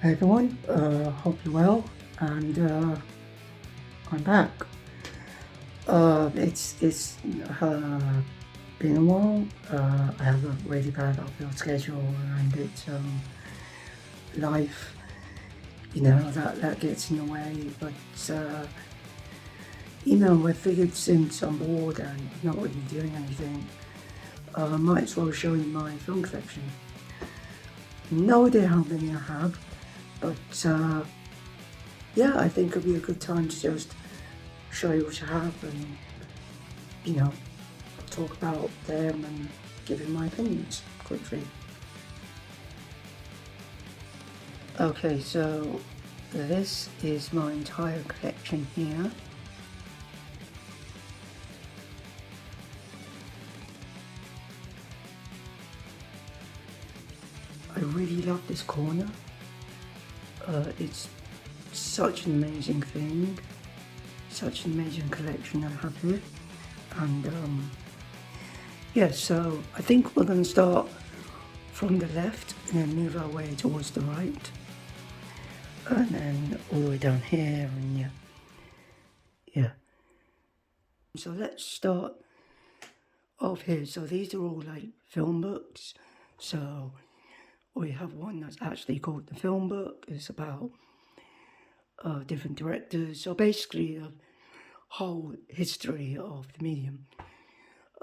Hey everyone, hope you're well, and I'm back. It's been a while. I have a really bad upload schedule, and it's life, that gets in the way. But I figured since I'm bored and not really doing anything, I might as well show you my film collection. No idea how many I have, but yeah, I think it'll be a good time to just show you what I have and, you know, talk about them and give you my opinions quickly. Okay, so this is my entire collection here. I really love this corner. It's such an amazing thing, such an amazing collection I have here. And yeah, so I think we're going to start from the left and then move our way towards the right. And then all the way down here, and yeah. So let's start off here. So these are all like film books. So we have one that's actually called The Film Book. It's about different directors. So basically the whole history of the medium.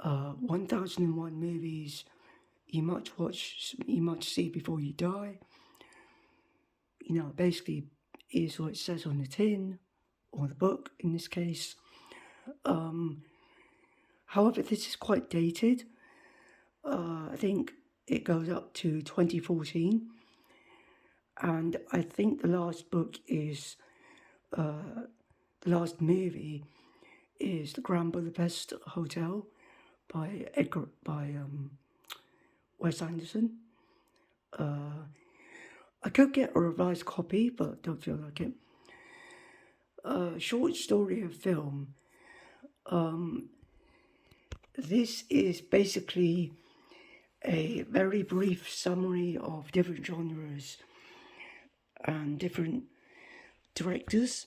1001 movies you must see before you die. Basically is what it says on the tin, or the book in this case. However, this is quite dated. I think it goes up to 2014. And I think the last book is, the last movie is The Grand Budapest Hotel by Wes Anderson. I could get a revised copy, but don't feel like it. Short story of film. This is basically a very brief summary of different genres and different directors.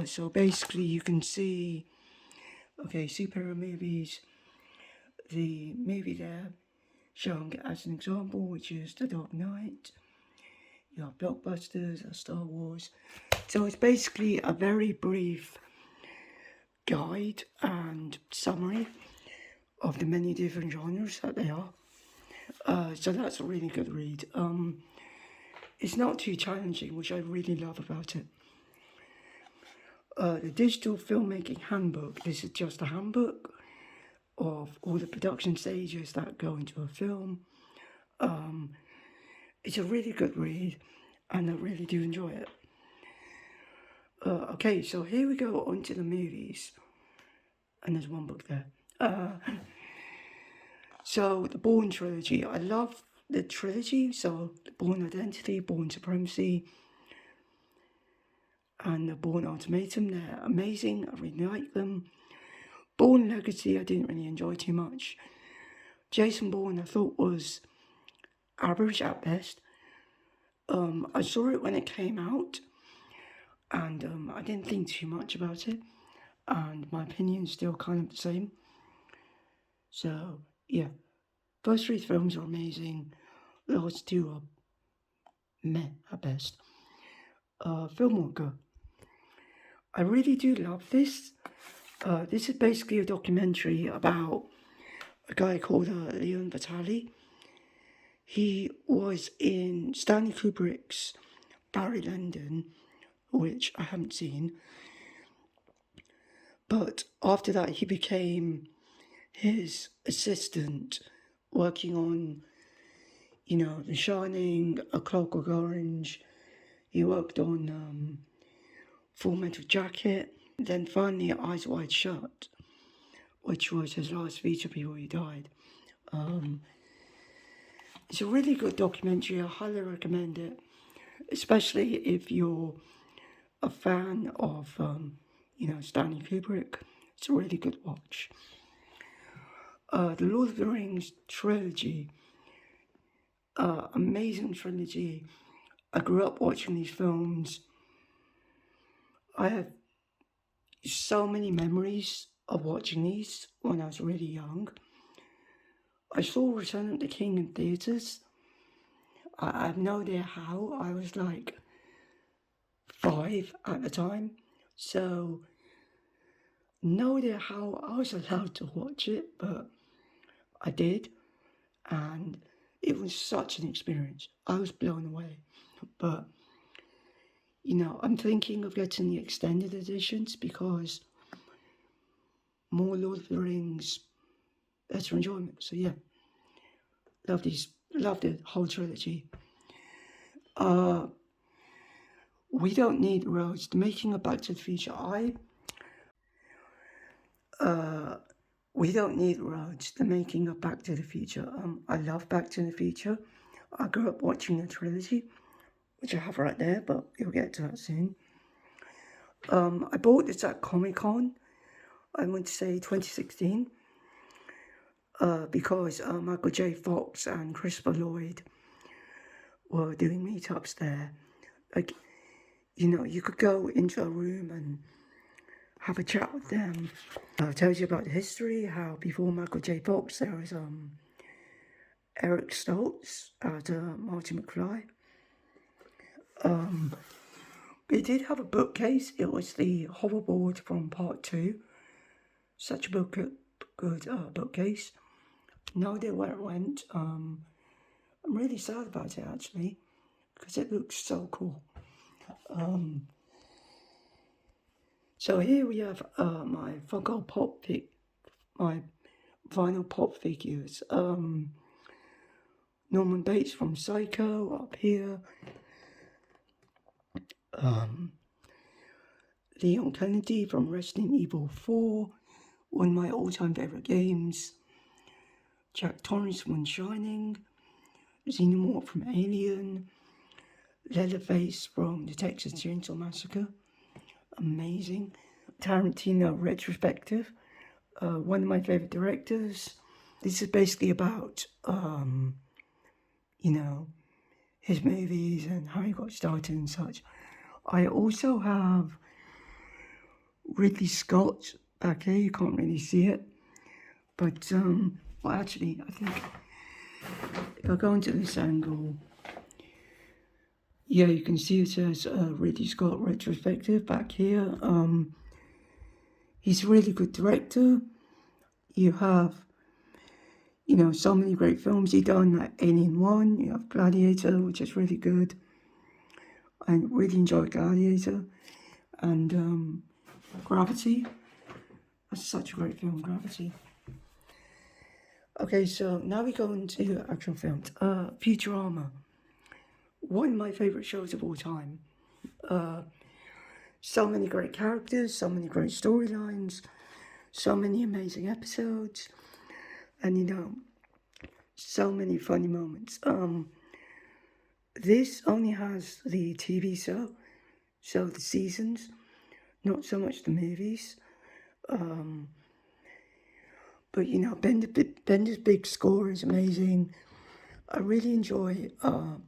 So basically you can see, superhero movies, the movie there showing it as an example, which is The Dark Knight. You have blockbusters, Star Wars. So it's basically a very brief guide and summary of the many different genres that they are. So that's a really good read. It's not too challenging, which I really love about it. The Digital Filmmaking Handbook, this is just a handbook of all the production stages that go into a film. It's a really good read, and I really do enjoy it. Okay, so here we go onto the movies, and there's one book there. So the Bourne trilogy, I love the trilogy. So the Bourne Identity, Bourne Supremacy, and the Bourne Ultimatum, they're amazing. I really like them. Bourne Legacy, I didn't really enjoy too much. Jason Bourne, I thought was average at best. I saw it when it came out, and I didn't think too much about it, and my opinion's still kind of the same. So yeah, first three films are amazing. The last two are meh at best. Filmwalker, I really do love this. This is basically a documentary about a guy called Leon Vitali. He was in Stanley Kubrick's Barry Lyndon, which I haven't seen. But after that, he became his assistant, working on, The Shining, A Clockwork Orange. He worked on Full Metal Jacket. Then finally, Eyes Wide Shut, which was his last feature before he died. It's a really good documentary. I highly recommend it, especially if you're a fan of, Stanley Kubrick. It's a really good watch. The Lord of the Rings trilogy, amazing trilogy. I grew up watching these films. I have so many memories of watching these when I was really young. I saw Return of the King in theatres. I have no idea how. I was like 5 at the time, so no idea how I was allowed to watch it, but I did, and it was such an experience. I was blown away. But I'm thinking of getting the extended editions because more Lord of the Rings, better enjoyment. So yeah, love the whole trilogy. We Don't Need Roads, the making of Back to the Future. We Don't Need Roads, the making of Back to the Future. I love Back to the Future. I grew up watching the trilogy, which I have right there, but you'll get to that soon. I bought this at Comic-Con, I want to say 2016, because Michael J. Fox and Christopher Lloyd were doing meetups there. Like, you could go into a room and have a chat with them. It tells you about the history, how before Michael J. Fox there was Eric Stoltz as Marty McFly. It did have a bookcase. It was the hoverboard from Part 2. Such a good bookcase. No idea where it went. I'm really sad about it actually, because it looks so cool. So here we have my Funko Pop my vinyl pop figures. Norman Bates from Psycho up here. Leon Kennedy from Resident Evil 4, one of my all-time favourite games. Jack Torrance from Shining. Xenomorph from Alien. Leatherface from the Texas Chainsaw Massacre. Amazing. Tarantino retrospective. One of my favourite directors. This is basically about, his movies and how he got started and such. I also have Ridley Scott back here. You can't really see it. But, actually, I think if I go into this angle, yeah, you can see it says Ridley Scott retrospective back here. He's a really good director. You have, so many great films he done, like Alien 1, you have Gladiator, which is really good. I really enjoyed Gladiator. And Gravity. That's such a great film, Gravity. Okay, so now we go into actual films. Futurama. One of my favourite shows of all time. So many great characters, so many great storylines, so many amazing episodes, and so many funny moments. This only has the TV show, so the seasons, not so much the movies. But Bender's Big Score is amazing. I really enjoy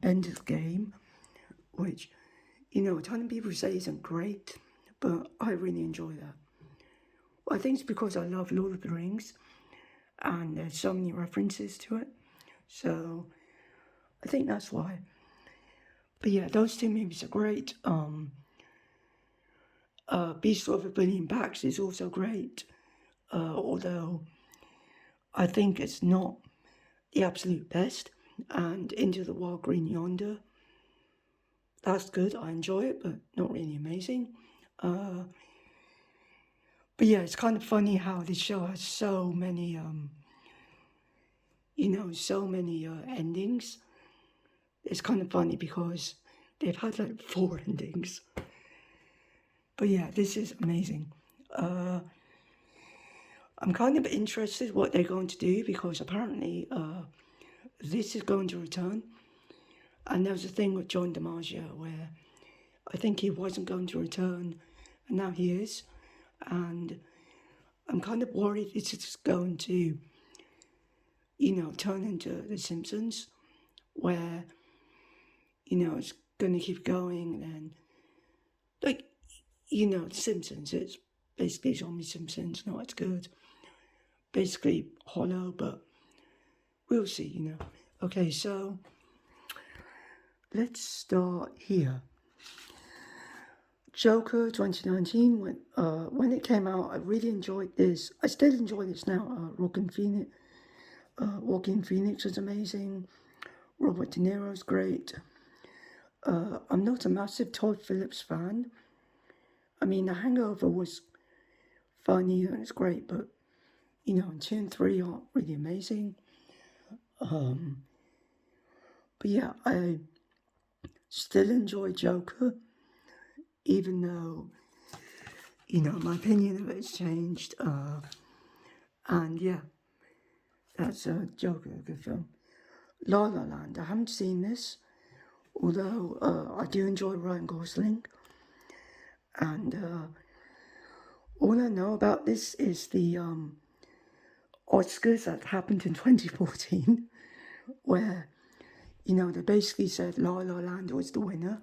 Bender's Game, which, a ton of people say isn't great, but I really enjoy that. Well, I think it's because I love Lord of the Rings, and there's so many references to it, so I think that's why. But yeah, those two movies are great. Beast of a Billion Backs is also great, although I think it's not the absolute best. And Into the Wild Green Yonder, that's good, I enjoy it, but not really amazing. But yeah, it's kind of funny how this show has so many, endings. It's kind of funny because they've had like 4 endings. But yeah, this is amazing. I'm kind of interested what they're going to do because apparently this is going to return. And there was a thing with John DiMaggio where I think he wasn't going to return and now he is. And I'm kind of worried it's just going to, turn into The Simpsons where, it's gonna keep going, and like, you know, The Simpsons, it's basically Zombie Simpsons, not as good. Basically hollow, but we'll see, you know. Okay, so let's start here. Joker 2019, when it came out, I really enjoyed this. I still enjoy this now. Joaquin Phoenix is amazing. Robert De Niro's great. I'm not a massive Todd Phillips fan. I mean, The Hangover was funny and it's great, but you know, and 2 and 3 aren't really amazing. But yeah, I still enjoy Joker, even though, you know, my opinion of it has changed. And yeah, that's a Joker, a good film. La La Land, I haven't seen this, although I do enjoy Ryan Gosling. And all I know about this is the Oscars that happened in 2014, where, you know, they basically said La La Land was the winner.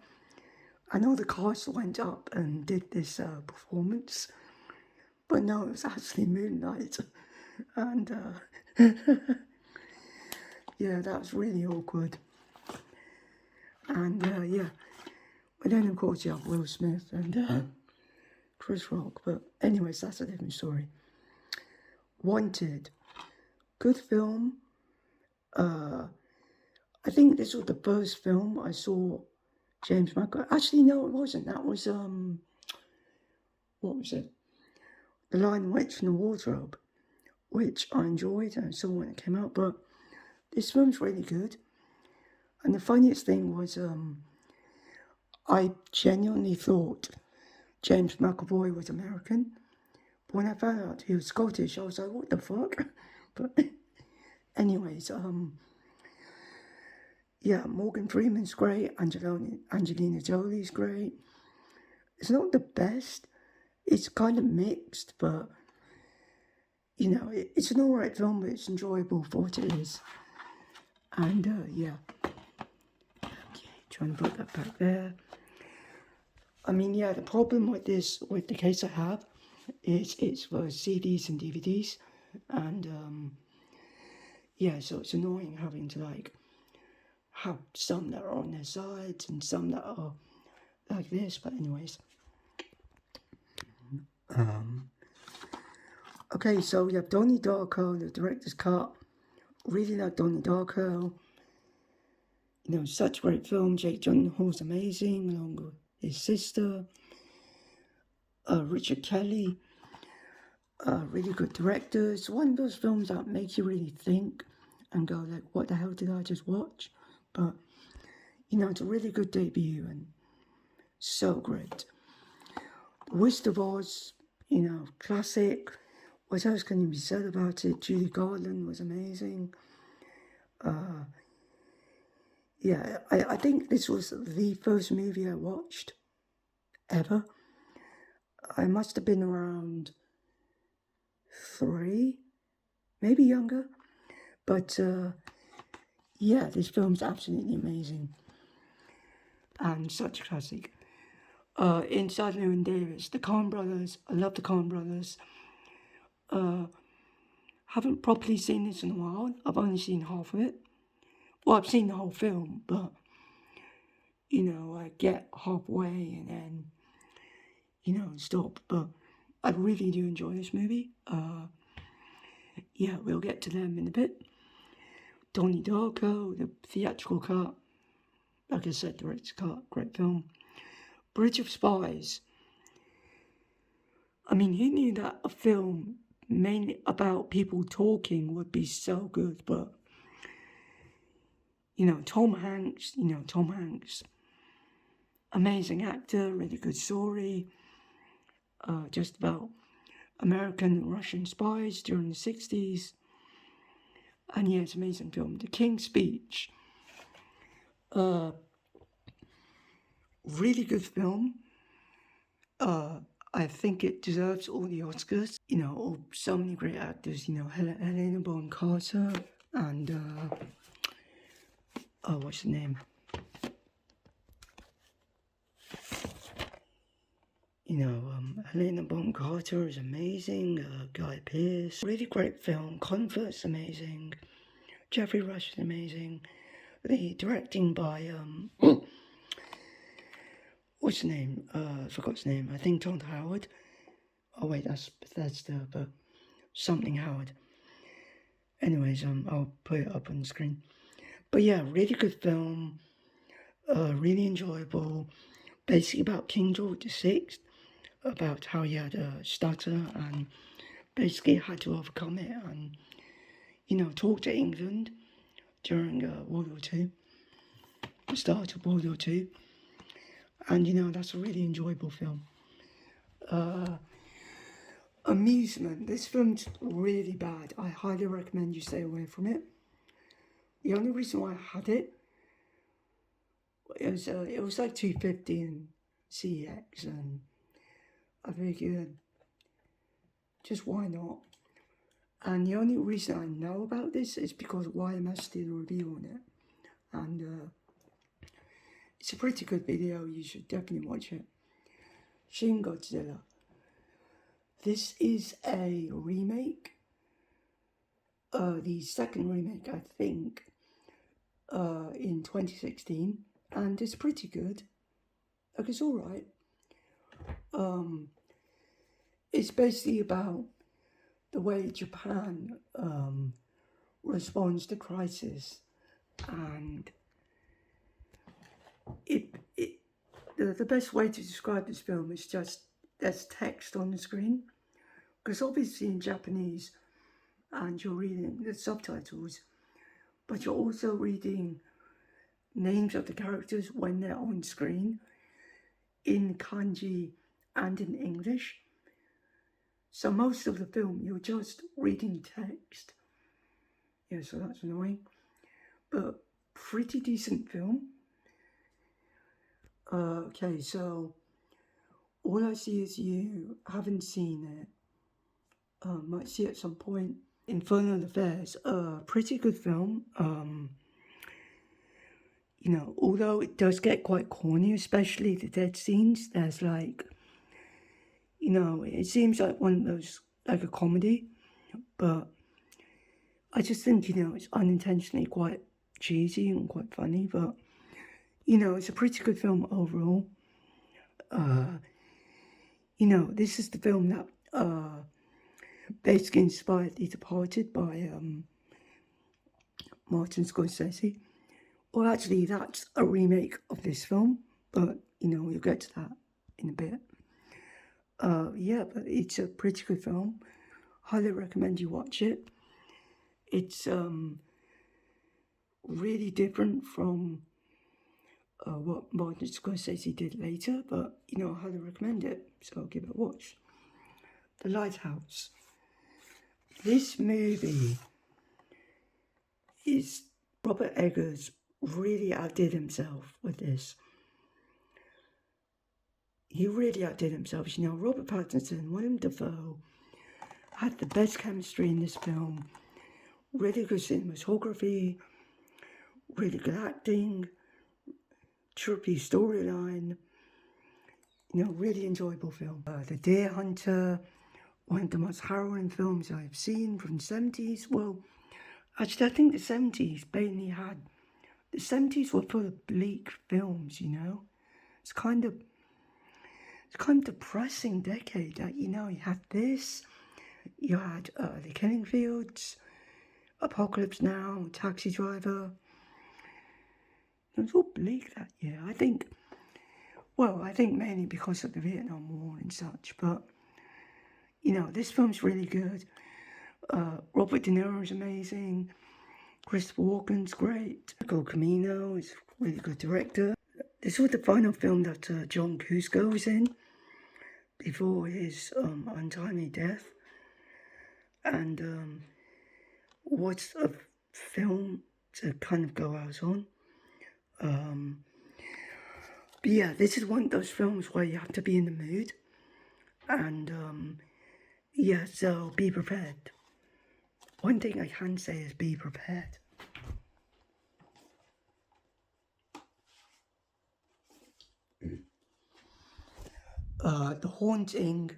I know the cast went up and did this performance, but no, it was actually Moonlight. And yeah, that was really awkward. And yeah, but then of course you have Will Smith and Chris Rock. But anyways, that's a different story. Wanted, good film. I think this was the first film I saw James McAvoy. Actually, no, it wasn't. That was what was it? The Lion, Witch and the Wardrobe, which I enjoyed and I saw when it came out. But this film's really good. And the funniest thing was, I genuinely thought James McAvoy was American. But when I found out he was Scottish, I was like, what the fuck? But anyways, yeah, Morgan Freeman's great, Angelina Jolie's great. It's not the best, it's kind of mixed, but, you know, it's an alright film, but it's enjoyable for what it is. And, yeah. Okay, trying to put that back there. I mean, yeah, the problem with this, with the case I have, is it's for CDs and DVDs, and, yeah, so it's annoying having to, like, have some that are on their sides and some that are like this, but anyways. Okay, so we have Donnie Darko, the director's cut. Really like Donnie Darko. You know, such a great film. Jake Gyllenhaal's amazing, along with his sister. Richard Kelly, really good director. It's one of those films that make you really think and go like, what the hell did I just watch? But, you know, it's a really good debut and so great. The Wizard of Oz, you know, classic. What else can be said about it? Judy Garland was amazing. Yeah, I think this was the first movie I watched ever. I must have been around 3, maybe younger. But yeah, this film's absolutely amazing. And such a classic. Inside Llewyn Davis, the Coen Brothers. I love the Coen Brothers. Haven't properly seen this in a while. I've only seen half of it. Well, I've seen the whole film, but, you know, I get halfway and then, you know, stop. But I really do enjoy this movie. Yeah, we'll get to them in a bit. Donnie Darko, the theatrical cut. Like I said, director's cut, great film. Bridge of Spies. I mean, who knew that a film mainly about people talking would be so good? But, you know, Tom Hanks, amazing actor, really good story. Just about American and Russian spies during the 60s. And yeah, it's an amazing film. The King's Speech. Really good film. I think it deserves all the Oscars. You know, so many great actors. You know, Helena Bonham Carter and what's the name? Helena Bonham Carter is amazing. Guy Pearce, really great film. Colin Firth's amazing. Geoffrey Rush is amazing. The directing by what's his name? I forgot his name. I think John Howard. Oh wait, that's Bethesda, but something Howard. Anyways, I'll put it up on the screen. But yeah, really good film. Really enjoyable. Basically about King George VI, about how he had a stutter and basically had to overcome it and, you know, talk to England during World War II, the start of World War II. And, you know, that's a really enjoyable film. Amusement. This film's really bad. I highly recommend you stay away from it. The only reason why I had it was like 250 and CX, and I figured, just why not? And the only reason I know about this is because YMS did a review on it, and it's a pretty good video. You should definitely watch it. Shin Godzilla. This is a remake. The second remake, I think, in 2016, and it's pretty good. Like, it's alright. It's basically about the way Japan responds to crisis, and the best way to describe this film is just there's text on the screen, because obviously in Japanese and you're reading the subtitles, but you're also reading names of the characters when they're on screen in kanji and in English. So most of the film you're just reading text. Yeah, so that's annoying, but pretty decent film. Okay, so all I see is you haven't seen it. Might see it at some point. Infernal Affairs, pretty good film. You know, although it does get quite corny, especially the dead scenes. There's like, you know, it seems like one of those, like a comedy, but I just think, you know, it's unintentionally quite cheesy and quite funny, but, you know, it's a pretty good film overall. You know, this is the film that basically inspired The Departed by Martin Scorsese. Well, actually, that's a remake of this film, but, you know, we'll get to that in a bit. Yeah, but it's a pretty good film. Highly recommend you watch it. It's really different from what Martin Scorsese did later, but, you know, I highly recommend it, so I'll give it a watch. The Lighthouse. This movie is, Robert Eggers really outdid himself with this. He really outdid himself. You know, Robert Pattinson, Willem Dafoe had the best chemistry in this film. Really good cinematography, really good acting, trippy storyline. You know, really enjoyable film. The Deer Hunter, one of the most harrowing films I've seen from the 70s. Well, actually, I think the 70s mainly had... The 70s were full of bleak films, you know? It's kind of depressing decade. You know, you had this, you had The Killing Fields, Apocalypse Now, Taxi Driver. It was all bleak that year. I think mainly because of the Vietnam War and such, but, you know, this film's really good. Robert De Niro is amazing. Christopher Walken's great. Nicole Camino is a really good director. This was the final film that John Cusco was in before his untimely death. And what's a film to kind of go out on. But yeah, this is one of those films where you have to be in the mood. And yeah, so be prepared. One thing I can say is be prepared. The Haunting.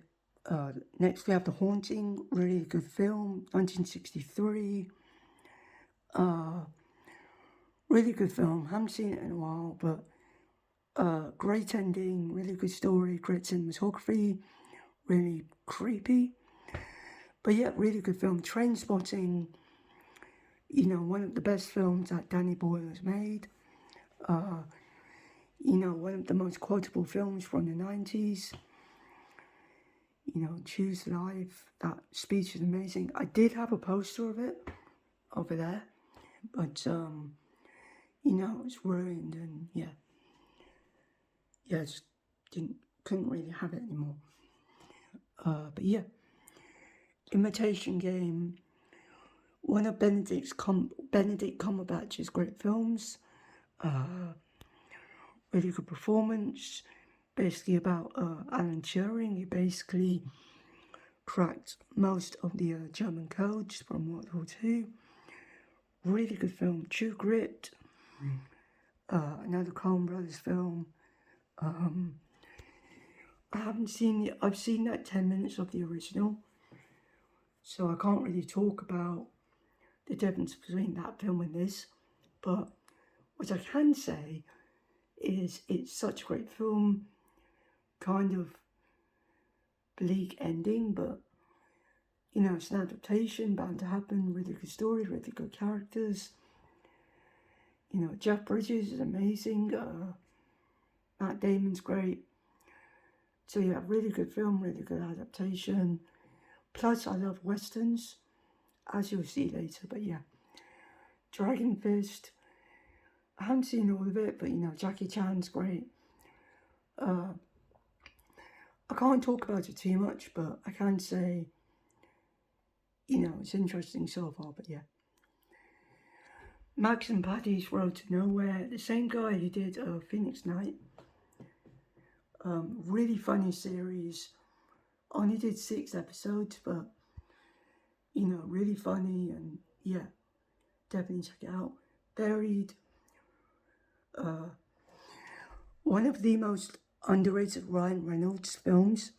Next we have The Haunting, really good film, 1963. Really good film. Haven't seen it in a while, but great ending, really good story, great cinematography, really creepy. But yeah, really good film. Trainspotting, you know, one of the best films that Danny Boyle has made. You know, one of the most quotable films from the 90s. You know, Choose Life, that speech is amazing. I did have a poster of it over there, but, you know, it's ruined and yeah, just couldn't really have it anymore. But yeah, Imitation Game, one of Benedict Cumberbatch's great films. Really good performance. Basically about Alan Turing. He basically cracked most of the German codes from World War II. Really good film. True Grit. Another Coen Brothers film. I haven't seen it. I've seen that 10 minutes of the original, so I can't really talk about the difference between that film and this. But what I can say is it's such a great film. Kind of bleak ending, but you know, it's an adaptation, bound to happen. Really good story, really good characters. You know, Jeff Bridges is amazing. Matt Damon's great. So yeah, really good film, really good adaptation. Plus, I love westerns, as you'll see later. But yeah, Dragon Fist. I haven't seen all of it, but you know, Jackie Chan's great. I can't talk about it too much, but I can say, you know, it's interesting so far. But yeah, Max and Paddy's Road to Nowhere. The same guy who did Phoenix Night. Really funny series. Only did 6 episodes, but you know, really funny, and yeah, definitely check it out. Buried. One of the most underrated Ryan Reynolds films.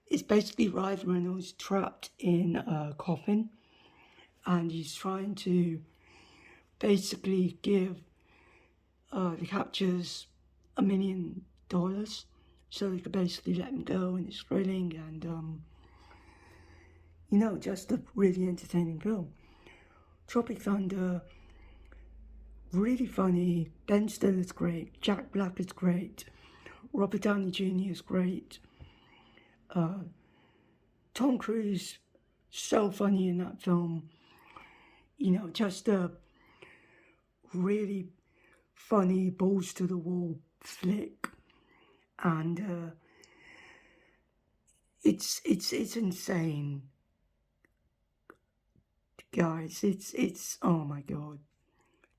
It's basically Ryan Reynolds trapped in a coffin, and he's trying to basically give the captors $1 million so they could basically let him go, and it's thrilling and you know, just a really entertaining film. Tropic Thunder, really funny. Ben Stiller's great. Jack Black is great. Robert Downey Jr. is great. Tom Cruise, so funny in that film. You know, just a really funny, balls to the wall flick, and it's insane, guys. It's oh my god,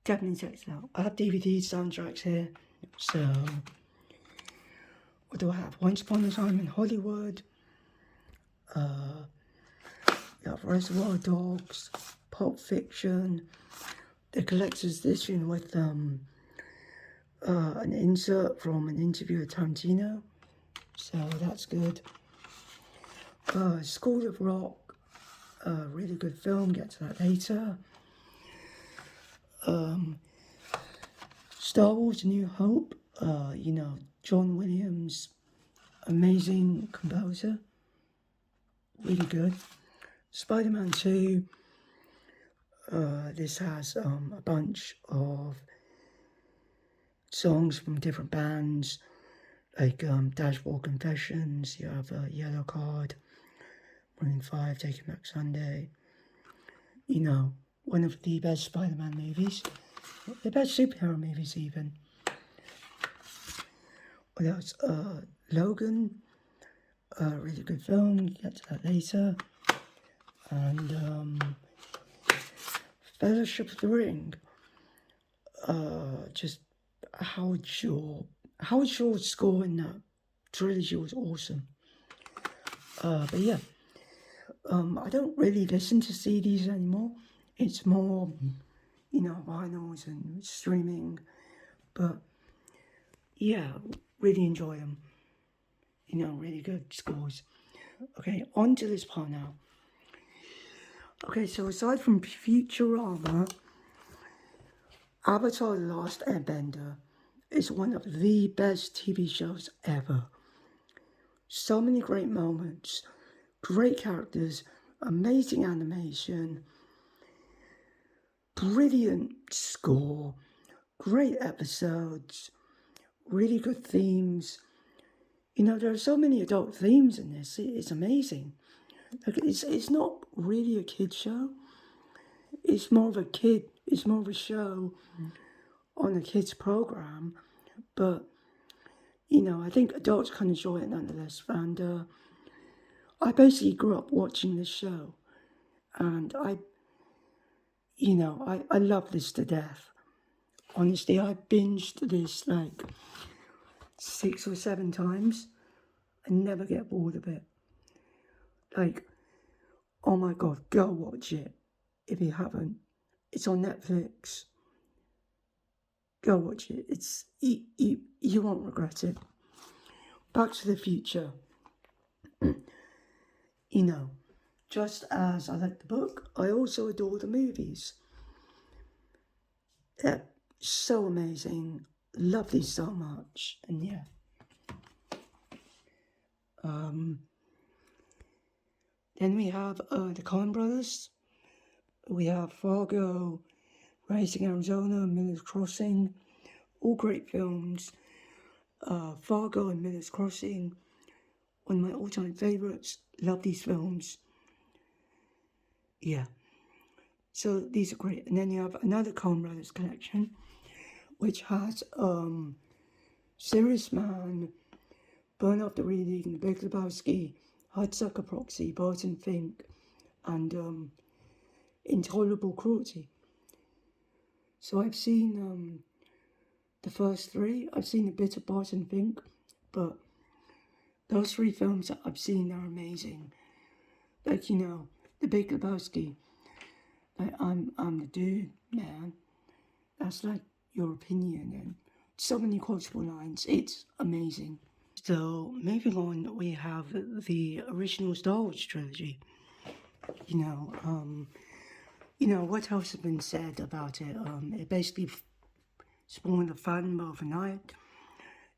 definitely check it out. I have DVD soundtracks here, so what do I have? Once Upon a Time in Hollywood. You have Reservoir Dogs, Pulp Fiction, the collector's edition with an insert from an interview with Tarantino, so that's good. School of Rock, really good film, get to that later. Star Wars A New Hope, you know, John Williams, amazing composer, really good. Spider-Man 2, this has a bunch of songs from different bands, like Dashboard Confessions, you have Yellow Card, Maroon 5, Taking Back Sunday. You know, one of the best Spider-Man movies, the best superhero movies even. What else? Logan, really good film, get to that later. And Fellowship of the Ring, just Howard Shore's score in that trilogy was awesome. But yeah, I don't really listen to CDs anymore. It's more, you know, vinyls and streaming. But yeah, Really enjoy them. You know, really good scores. Okay, on to this part now. Okay, so aside from Futurama, Avatar The Last Airbender is one of the best TV shows ever. So many great moments, great characters, amazing animation, brilliant score, great episodes, really good themes. You know, there are so many adult themes in this. It's amazing. Like, it's not really a kid show. It's more of a show on a kids program. But, you know, I think adults can enjoy it nonetheless. And I basically grew up watching this show. And I love this to death. Honestly, I binged this like 6 or 7 times. I never get bored of it. Like, oh my God, go watch it if you haven't. It's on Netflix. Go watch it. You won't regret it. Back to the Future. You know, just as I like the book, I also adore the movies. They're so amazing. Love these so much. And yeah. Then we have the Coen Brothers. We have Fargo, Raising Arizona, Miller's Crossing. All great films. Fargo and Miller's Crossing, one of my all-time favourites. Love these films. Yeah. So these are great. And then you have another Coen Brothers collection, which has Serious Man, Burn After Reading, The Big Lebowski, Hudsucker Proxy, Barton Fink, and Intolerable Cruelty. So I've seen the first 3. I've seen a bit of Barton Fink, but those 3 films that I've seen are amazing. Like, you know, The Big Lebowski. Like, I'm the dude, man. That's like your opinion, and so many quotable lines. It's amazing. So moving on, we have the original Star Wars trilogy. You know, what else has been said about it? It basically spawned a fandom overnight.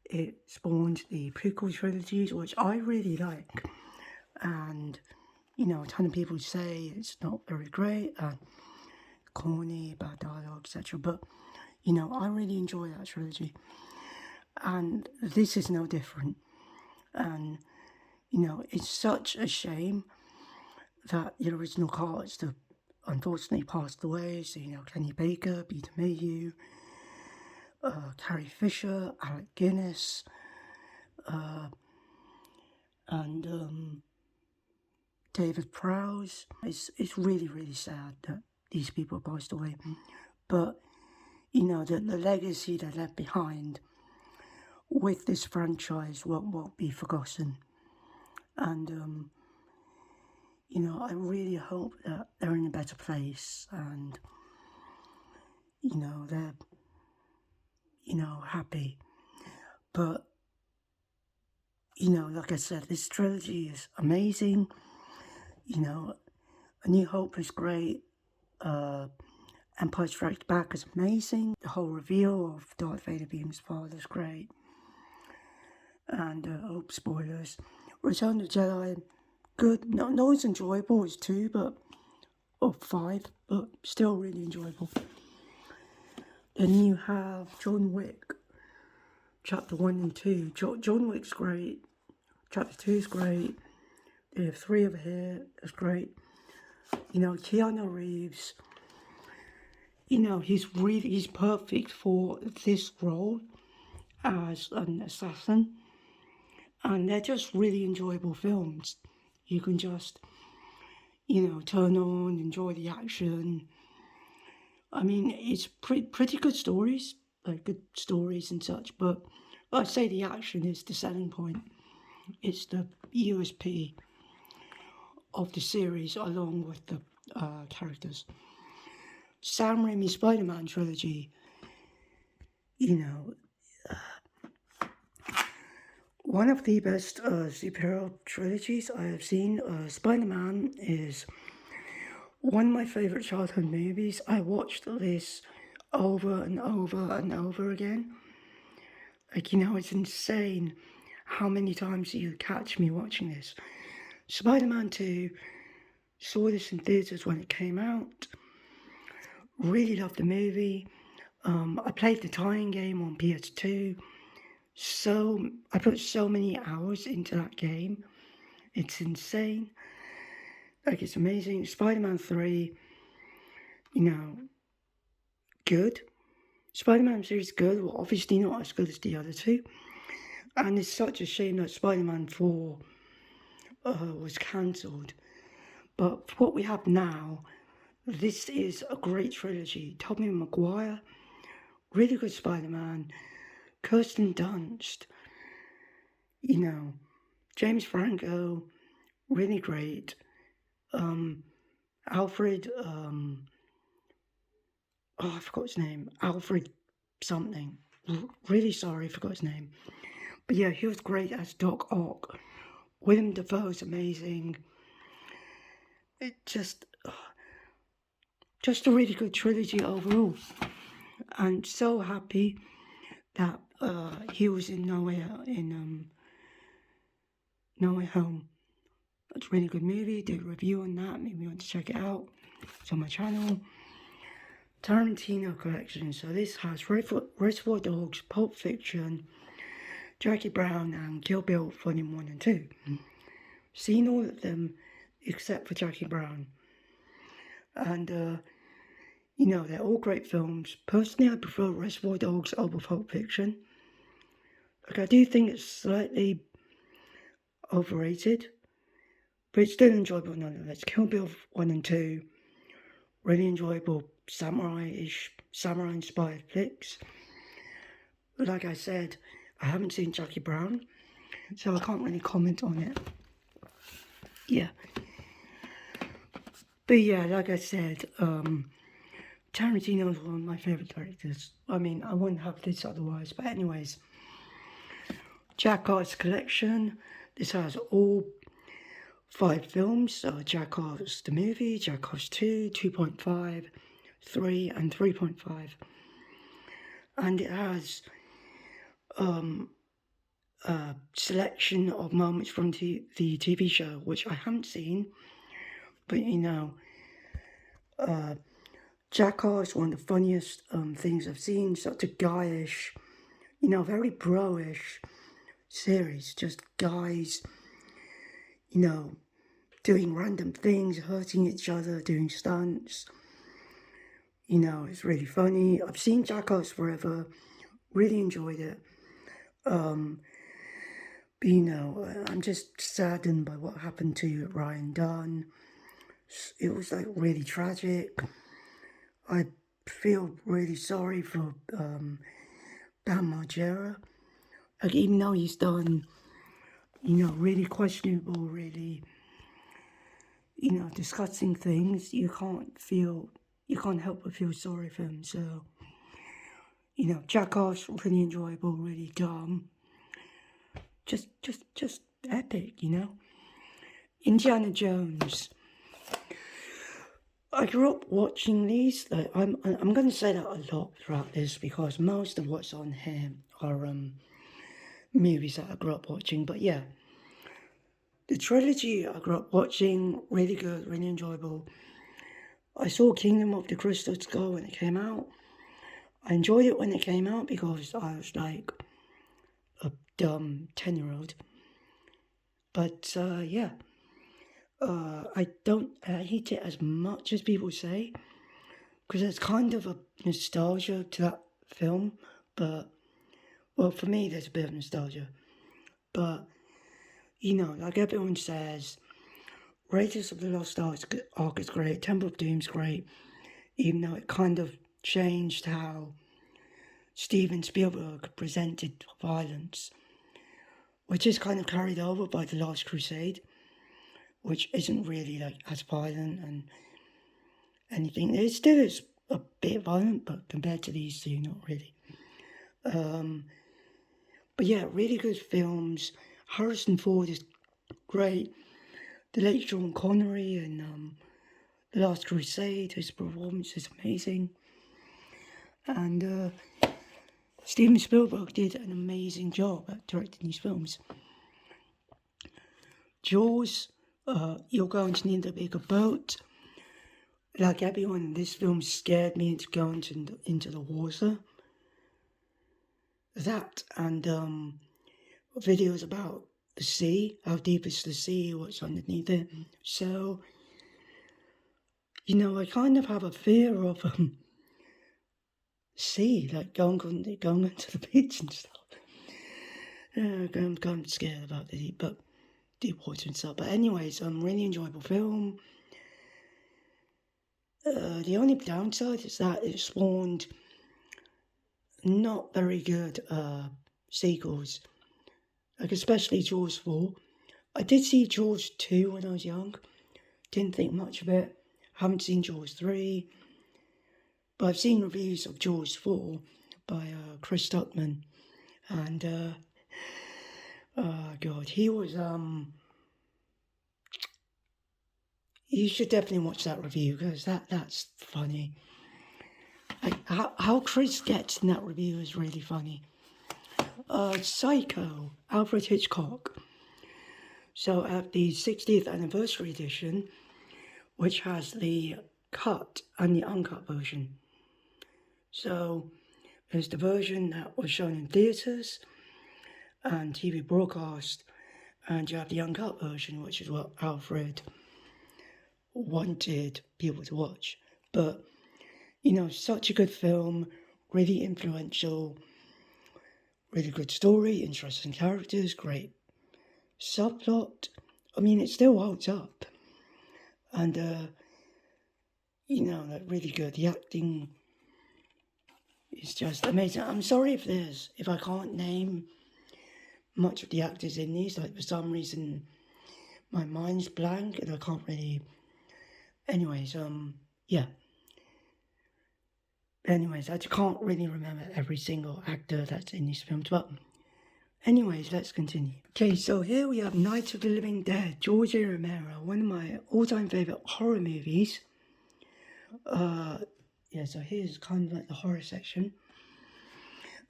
It spawned the prequel trilogies, which I really like. And, you know, a ton of people say it's not very great and corny, bad dialogue, etc. But, you know, I really enjoy that trilogy. And this is no different. And, you know, it's such a shame that the original cast have unfortunately passed away. So, you know, Kenny Baker, Peter Mayhew, Carrie Fisher, Alec Guinness, and David Prowse. It's really, really sad that these people passed away. But, you know, the legacy they left behind with this franchise won't be forgotten. And, you know, I really hope that they're in a better place and, you know, they're, you know, happy. But, you know, like I said, this trilogy is amazing. You know, A New Hope is great. Empire Strikes Back is amazing. The whole reveal of Darth Vader being his father is great. And, spoilers. Return of the Jedi, good. Not as enjoyable as 2, but, or 5, but still really enjoyable. Then you have John Wick, Chapter 1 and 2. John Wick's great. Chapter 2 is great. They have 3 over here. It's great. You know, Keanu Reeves, you know, he's perfect for this role as an assassin. And they're just really enjoyable films. You can just, you know, turn on, enjoy the action. I mean, it's pretty good stories, like good stories and such, but I'd say the action is the selling point. It's the USP of the series along with the characters. Sam Raimi's Spider-Man trilogy, you know, One of the best superhero trilogies I have seen, Spider-Man, is one of my favorite childhood movies. I watched this over and over and over again. Like, it's insane how many times you catch me watching this. Spider-Man 2, saw this in theatres when it came out. Really loved the movie. I played the tie-in game on PS2. So, I put so many hours into that game. It's insane. Like, it's amazing. Spider-Man 3, good. Spider-Man series good, well, obviously not as good as the other two. And it's such a shame that Spider-Man 4 was cancelled. But for what we have now, this is a great trilogy. Tobey Maguire, really good Spider-Man. Kirsten Dunst, James Franco, really great. Alfred, I forgot his name. Alfred something. Really sorry, I forgot his name. But yeah, he was great as Doc Ock. Willem Dafoe's amazing. It just a really good trilogy overall. And so happy that he was in No Way Home. It's a really good movie. Did a review on that. Maybe you want to check it out. It's on my channel. Tarantino collection. So this has Reservoir Dogs, Pulp Fiction, Jackie Brown, and Kill Bill Volume 1 and 2. Seen all of them except for Jackie Brown. And, they're all great films. Personally, I prefer Reservoir Dogs over Pulp Fiction. Like, I do think it's slightly overrated, but it's still enjoyable nonetheless. Kill Bill 1 and 2, really enjoyable samurai-inspired flicks. Like I said, I haven't seen Jackie Brown, so I can't really comment on it. Yeah. But yeah, like I said, Tarantino is one of my favourite directors. I mean, I wouldn't have this otherwise. But anyways, Jackass collection. This has all 5 films. Jackass the movie, Jackass 2, 2.5, 3 and 3.5. And it has a selection of moments from the TV show, which I haven't seen. But Jackass, one of the funniest things I've seen. Such a guyish, very bro-ish series. Just guys, doing random things, hurting each other, doing stunts. It's really funny. I've seen Jackass Forever. Really enjoyed it. But I'm just saddened by what happened to Ryan Dunn. It was like really tragic. I feel really sorry for Bam Margera. Like, even though he's done, really questionable, really, disgusting things, you can't help but feel sorry for him. So, Jackass, really enjoyable, really dumb. Just epic, Indiana Jones. I grew up watching these. Like, I'm going to say that a lot throughout this because most of what's on here are movies that I grew up watching. But yeah, the trilogy I grew up watching, really good, really enjoyable. I saw Kingdom of the Crystal Skull when it came out. I enjoyed it when it came out because I was like a dumb 10-year-old. But yeah, I don't hate it as much as people say, because there's kind of a nostalgia to that film. But, well, for me, there's a bit of nostalgia. But, like everyone says, Raiders of the Lost Ark is great, Temple of Doom's great, even though it kind of changed how Steven Spielberg presented violence, which is kind of carried over by The Last Crusade, which isn't really like as violent and anything. It still is a bit violent, but compared to these two, not really. But yeah, really good films. Harrison Ford is great. The late Sean Connery and The Last Crusade, his performance is amazing. And Steven Spielberg did an amazing job at directing these films. Jaws, you're going to need a bigger boat. Like everyone, this film scared me into going into the water. That and videos about the sea, how deep is the sea, what's underneath it. So, I kind of have a fear of sea, like going onto the beach and stuff. I'm kind of scared about the deep water and stuff. But anyways, really enjoyable film. The only downside is that it spawned not very good sequels, like especially Jaws 4. I did see Jaws 2 when I was young, didn't think much of it, haven't seen Jaws 3, but I've seen reviews of Jaws 4 by Chris Stuckman, and God, he was, you should definitely watch that review, because that's funny. Like, how Chris gets in that review is really funny. Psycho, Alfred Hitchcock. So at the 60th anniversary edition, which has the cut and the uncut version. So there's the version that was shown in theatres and TV broadcast, and you have the uncut version, which is what Alfred wanted people to watch. But, such a good film, really influential, really good story, interesting characters, great subplot. I mean, it still holds up. And, like really good. The acting is just amazing. I'm sorry if I can't name much of the actors in these. Like, for some reason, my mind's blank and I can't really. Anyways, yeah. Anyways, I can't really remember every single actor that's in these films, but anyways, let's continue. Okay, so here we have Night of the Living Dead, George A. Romero, one of my all-time favourite horror movies. So here's kind of like the horror section.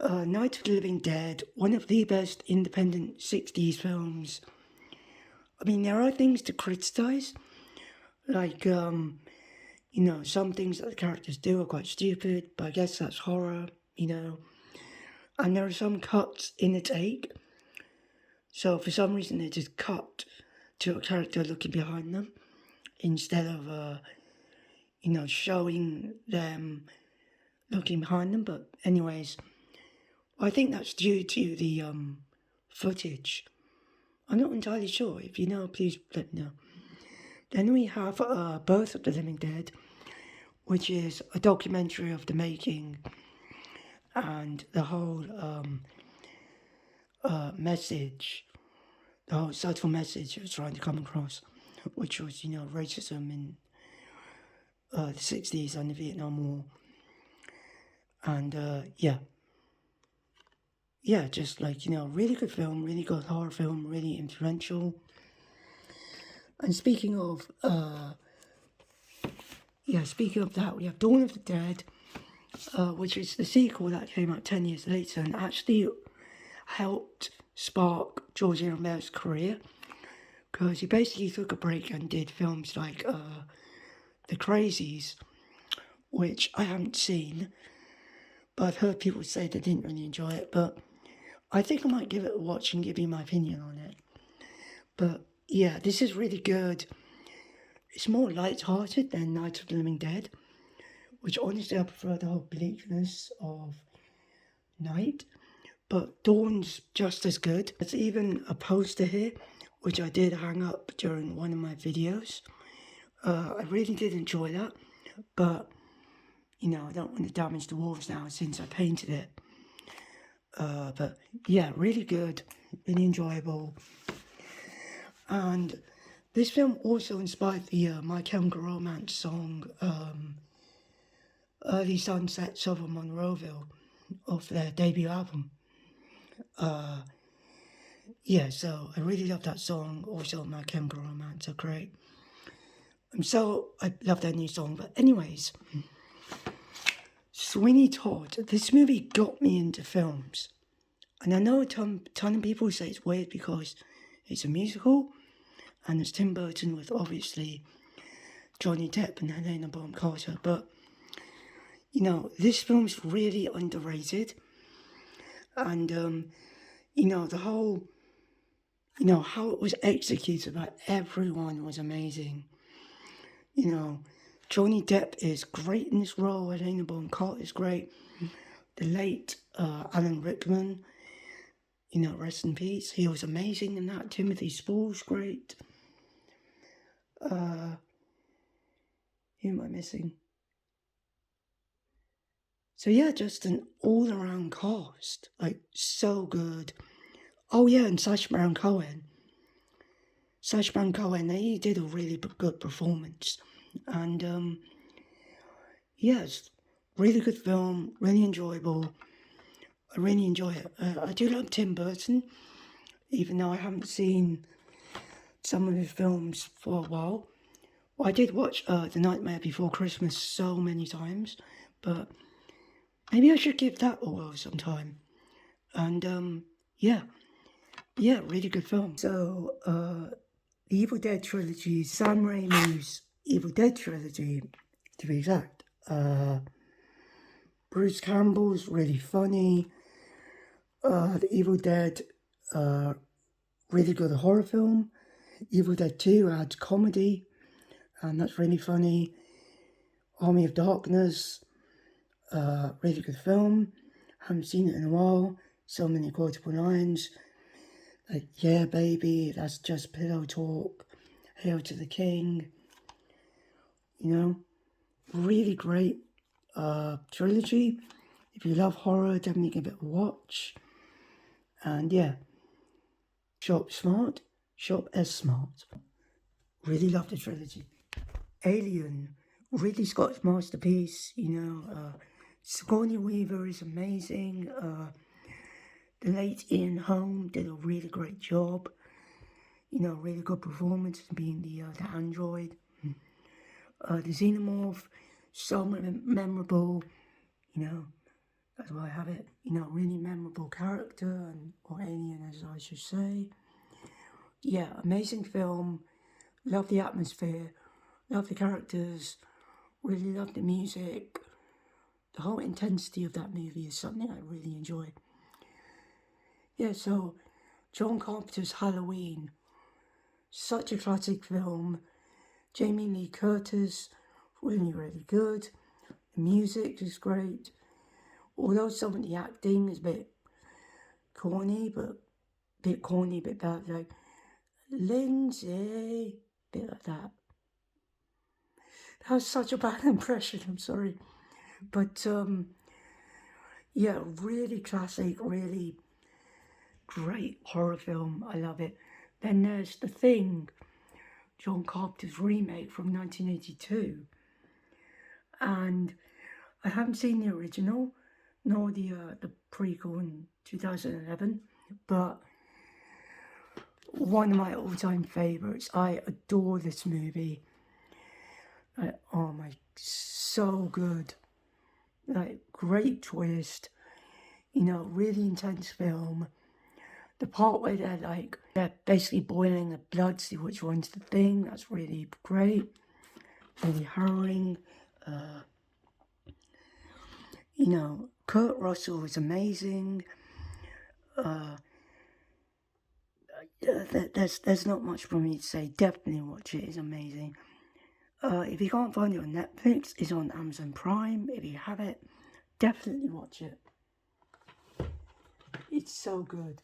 Night of the Living Dead, one of the best independent 60s films. I mean, there are things to criticise, like, some things that the characters do are quite stupid, but I guess that's horror, And there are some cuts in the take. So for some reason they just cut to a character looking behind them instead of, showing them looking behind them. But anyways, I think that's due to the footage. I'm not entirely sure. If you know, please let me know. Then we have Birth of the Living Dead, which is a documentary of the making and the whole message, the whole subtle message it was trying to come across, which was, racism in the 60s and the Vietnam War. And, just like, really good film, really good horror film, really influential. And speaking of that, we have Dawn of the Dead, which is the sequel that came out 10 years later and actually helped spark George A. Romero's career, because he basically took a break and did films like The Crazies, which I haven't seen, but I've heard people say they didn't really enjoy it, but I think I might give it a watch and give you my opinion on it. But yeah, this is really good. It's more light-hearted than Night of the Living Dead, which honestly I prefer the whole bleakness of Night, but Dawn's just as good. There's even a poster here, which I did hang up during one of my videos. I really did enjoy that, but, I don't want to damage the walls now since I painted it. But yeah, really good, really enjoyable. And this film also inspired the My Chemical Romance song, Early Sunsets over Monroeville, of their debut album. Yeah, so I really love that song. Also, My Chemical Romance are great. So I love that new song. But anyways, Sweeney Todd, this movie got me into films. And I know a ton of people say it's weird because it's a musical and it's Tim Burton with obviously Johnny Depp and Helena Bonham Carter. But, you know, this film's really underrated. And, you know, the whole, you know, how it was executed by everyone was amazing. You know, Johnny Depp is great in this role. Helena Bonham Carter is great. The late Alan Rickman, you know, rest in peace. He was amazing in that. Timothy Spall's great. Who am I missing? So yeah, just an all-around cast, like so good. Oh yeah, and Sacha Baron Cohen. Sacha Baron Cohen, he did a really good performance, and yes, really good film, really enjoyable. I really enjoy it. I do love Tim Burton, even though I haven't seen some of his films for a while. Well, I did watch The Nightmare Before Christmas so many times, but maybe I should give that a whirl sometime. And yeah, really good film. So, the Evil Dead trilogy, Sam Raimi's Evil Dead trilogy, to be exact. Bruce Campbell's really funny. The Evil Dead, really good horror film. Evil Dead 2 adds comedy, and that's really funny. Army of Darkness, really good film. Haven't seen it in a while. So many quotable lines. Like, yeah, baby, that's just pillow talk. Hail to the king. You know, really great trilogy. If you love horror, definitely give it a watch. And yeah, shop smart, shop as smart. Really love the trilogy. Alien, Ridley Scott's masterpiece. You know, Sigourney Weaver is amazing. The late Ian Holm did a really great job. You know, really good performance being the android. The Xenomorph, so memorable. You know, that's why I have it. You know, really memorable character, or alien as I should say. Yeah, amazing film. Love the atmosphere. Love the characters. Really love the music. The whole intensity of that movie is something I really enjoy. Yeah, so John Carpenter's Halloween. Such a classic film. Jamie Lee Curtis, really good. The music is great. Although some of the acting is a bit corny, but bad, like Lindsay, bit like that. That was such a bad impression, I'm sorry. But yeah, really classic, really great horror film. I love it. Then there's The Thing, John Carpenter's remake from 1982. And I haven't seen the original, nor the prequel in 2011, but one of my all-time favourites. I adore this movie. Oh my, so good. Like, great twist. You know, really intense film. The part where they're basically boiling the blood, see which one's the thing, that's really great. Really harrowing. You know, Kurt Russell is amazing. There's not much for me to say. Definitely watch it. It's amazing. If you can't find it on Netflix, it's on Amazon Prime. If you have it, definitely watch it. It's so good.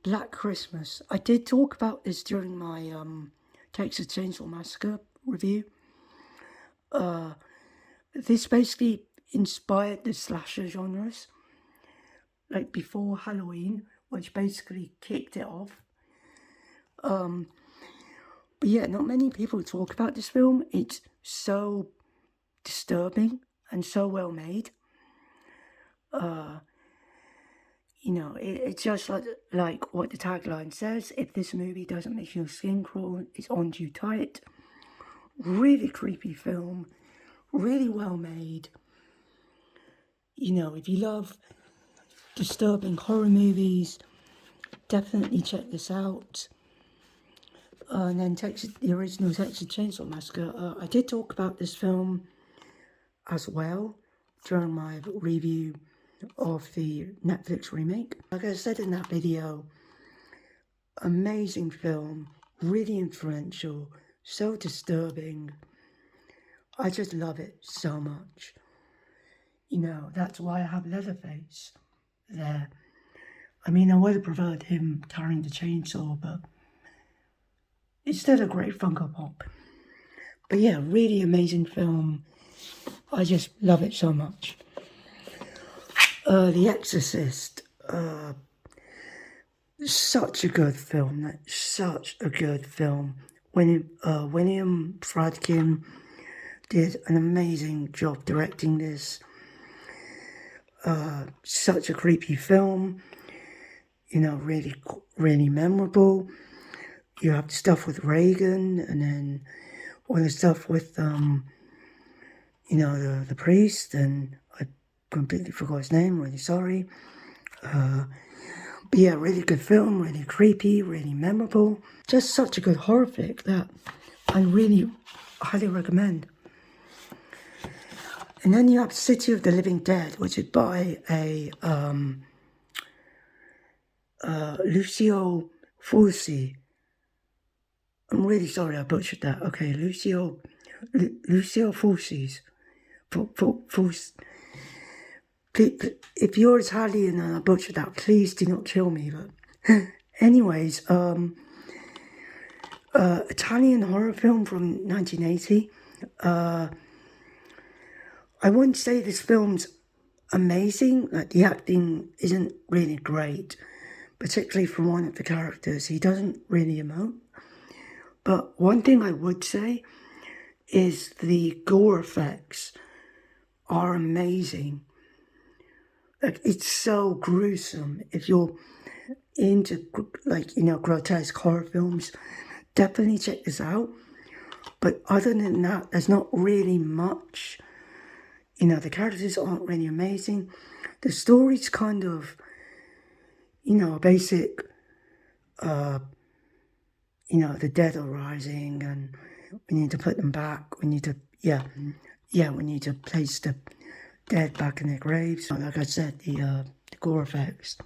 Black Christmas. I did talk about this during my Texas Chainsaw Massacre review. This basically inspired the slasher genres, like before Halloween, which basically kicked it off. But yeah, not many people talk about this film. It's so disturbing and so well made. You know, it's just like what the tagline says. If this movie doesn't make your skin crawl, it's on too tight. Really creepy film. Really well made. You know, if you love disturbing horror movies, definitely check this out. And then the original Texas Chainsaw Massacre. I did talk about this film as well during my review of the Netflix remake. Like I said in that video, amazing film, really influential, so disturbing. I just love it so much. You know, that's why I have Leatherface there. I mean, I would have preferred him carrying the chainsaw, but it's still a great Funko Pop. But yeah, really amazing film. I just love it so much. The Exorcist. Such a good film. Such a good film. William Friedkin did an amazing job directing this. Such a creepy film. You know, really memorable. You have stuff with Reagan, and then all the stuff with, you know, the priest, and I completely forgot his name, really sorry. But yeah, really good film, really creepy, really memorable. Just such a good horror flick that I really highly recommend. And then you have City of the Living Dead, which is by a Lucio Fulci. I'm really sorry I butchered that. Okay, Lucio Fulci's. If you're Italian and I butchered that, please do not kill me. But anyways, Italian horror film from 1980. I wouldn't say this film's amazing. Like, the acting isn't really great, particularly from one of the characters. He doesn't really emote. But one thing I would say is the gore effects are amazing. Like, it's so gruesome. If you're into, like, you know, grotesque horror films, definitely check this out. But other than that, there's not really much. You know, the characters aren't really amazing. The story's kind of, you know, basic, you know, the dead are rising and we need to put them back. We need to, we need to place the dead back in their graves. Like I said, the gore effects,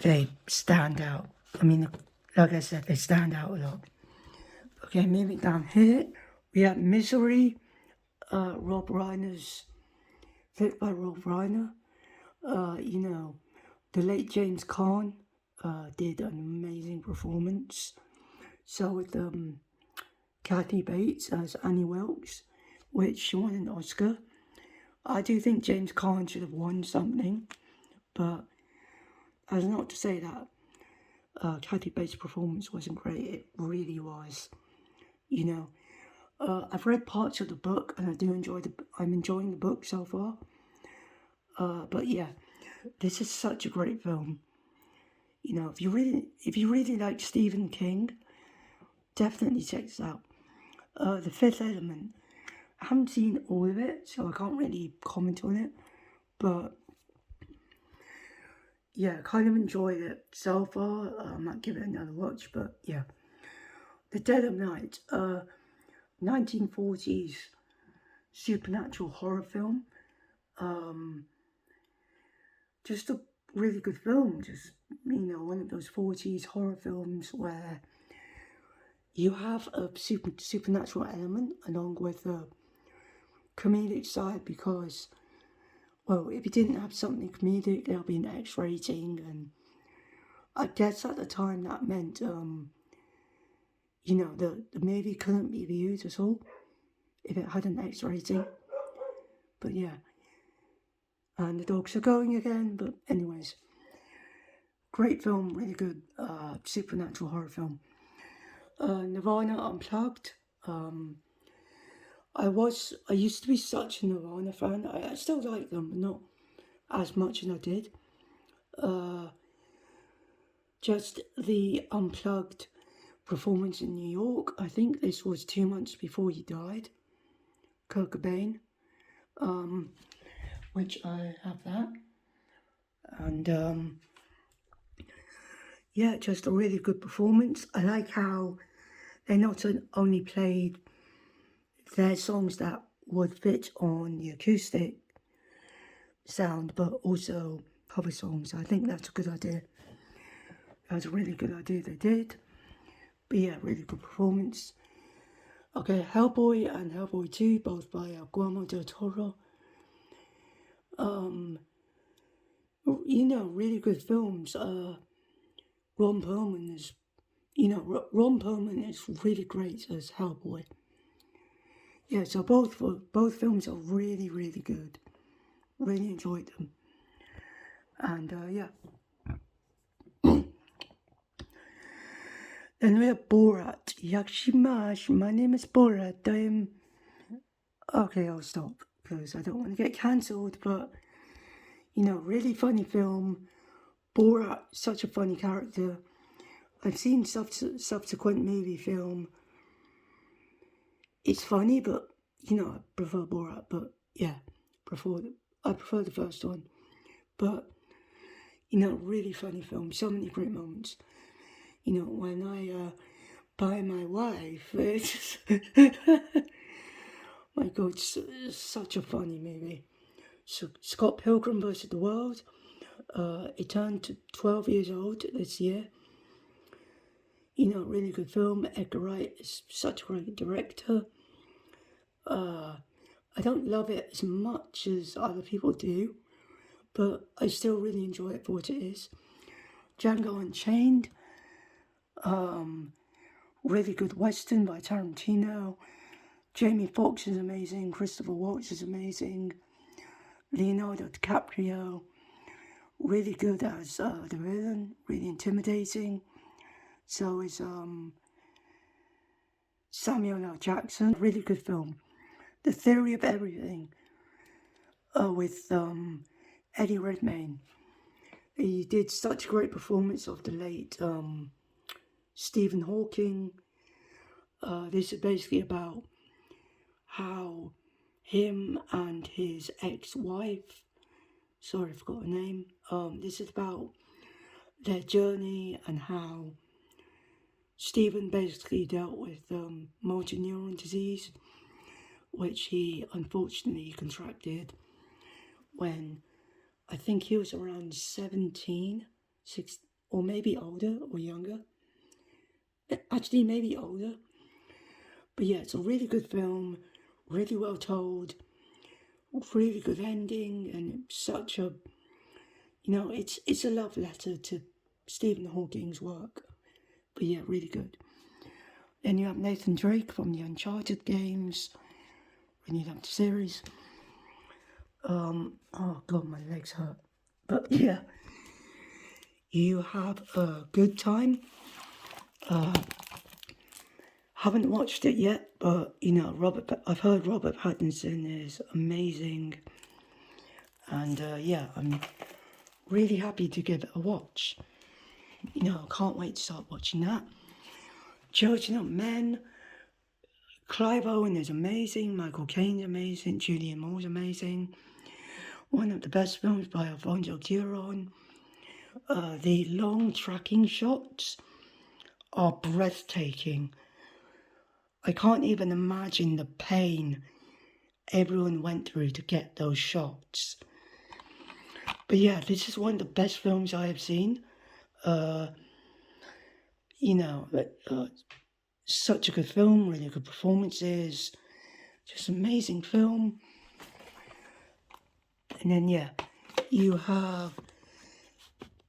they stand out. I mean, like I said, they stand out a lot. Okay, moving down here, we have Misery, Rob Reiner's, flick by Rob Reiner. You know, the late James Caan did an amazing performance. So with Kathy Bates as Annie Wilkes, which she won an Oscar. I do think James Caan should have won something, but that's not to say that Kathy Bates' performance wasn't great. It really was. You know, I've read parts of the book and I do enjoy I'm enjoying the book so far. But yeah, this is such a great film. You know, if you really like Stephen King, definitely check this out. The Fifth Element. I haven't seen all of it, so I can't really comment on it. But yeah, kind of enjoyed it so far. I might give it another watch, but yeah. The Dead of Night, 1940s supernatural horror film. Just a really good film. Just, you know, one of those 40s horror films where you have a supernatural element along with a comedic side, because, well, if you didn't have something comedic, there'll be an X rating, and I guess at the time that meant, you know, the movie couldn't be viewed at all if it had an X rating. But yeah, and the dogs are going again. But anyways, great film, really good supernatural horror film. Nirvana Unplugged. I used to be such a Nirvana fan. I still like them, but not as much as I did. Just the unplugged performance in New York. I think this was 2 months before he died. Kurt Cobain, which I have that. And yeah, just a really good performance. I like how they not only played their songs that would fit on the acoustic sound, but also cover songs. I think that's a good idea. That was a really good idea they did. But yeah, really good performance. Okay, Hellboy and Hellboy 2, both by Guillermo del Toro. Really good films. Ron Perlman is, Ron Perlman is really great as Hellboy. Yeah, so both films are really, really good. Really enjoyed them. And yeah. Then we have Borat. Yakshimash, my name is Borat. Okay, I'll stop because I don't want to get cancelled, but really funny film. Borat, such a funny character. I've seen subsequent movie film. It's funny, but I prefer Borat. But yeah, I prefer the first one. But really funny film. So many great moments. When I buy my wife, it's my God, such a funny movie. So Scott Pilgrim vs. the World. It turned 12 years old this year. Really good film. Edgar Wright is such a great director. I don't love it as much as other people do, but I still really enjoy it for what it is. Django Unchained. Really good Western by Tarantino. Jamie Foxx is amazing. Christopher Waltz is amazing. Leonardo DiCaprio. Really good as the villain. Really intimidating. So is Samuel L. Jackson. Really good film. The Theory of Everything with Eddie Redmayne. He did such a great performance of the late Stephen Hawking. This is basically about how him and his ex-wife, sorry I forgot her name, this is about their journey and how Stephen basically dealt with motor neuron disease, which he unfortunately contracted when I think he was around 17, 6, or maybe older or younger. Actually, maybe older. But yeah, it's a really good film, really well told, really good ending, and such a, it's a love letter to Stephen Hawking's work. But yeah, really good. Then you have Nathan Drake from the Uncharted games, and you have the series. Oh God, my legs hurt. But yeah, you have a good time. Haven't watched it yet, but I've heard Robert Pattinson is amazing, and yeah, I'm really happy to give it a watch. Can't wait to start watching that. Children of Men. Clive Owen is amazing. Michael Caine's amazing. Julianne Moore's amazing. One of the best films by Alfonso Cuarón. The long tracking shots are breathtaking. I can't even imagine the pain everyone went through to get those shots. But yeah, this is one of the best films I have seen. Such a good film, really good performances, just amazing film. And then yeah, you have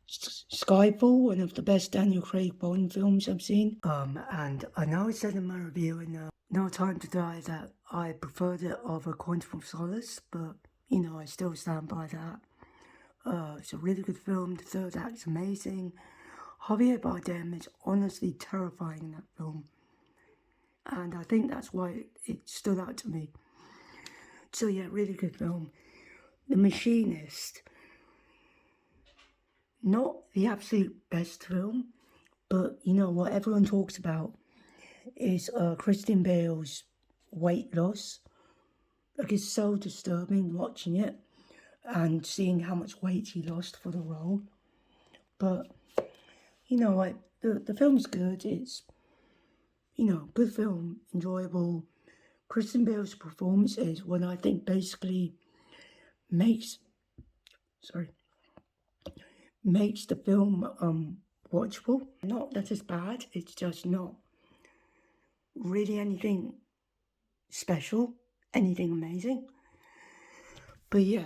Skyfall, one of the best Daniel Craig Bond films I've seen. And I know I said in my review in No Time to Die that I preferred it over Quantum of Solace, but I still stand by that. It's a really good film. The third act's amazing. Javier Bardem is honestly terrifying in that film, and I think that's why it stood out to me. So yeah, really good film. The Machinist. not the absolute best film, but you know what everyone talks about is Christian Bale's weight loss. Like, it's so disturbing watching it and seeing how much weight he lost for the role. But you know, like the film's good. It's, you know, good film, enjoyable. Christian Bale's performance is what I think basically makes makes the film watchable. Not that it's bad, it's just not really anything special, anything amazing. But yeah,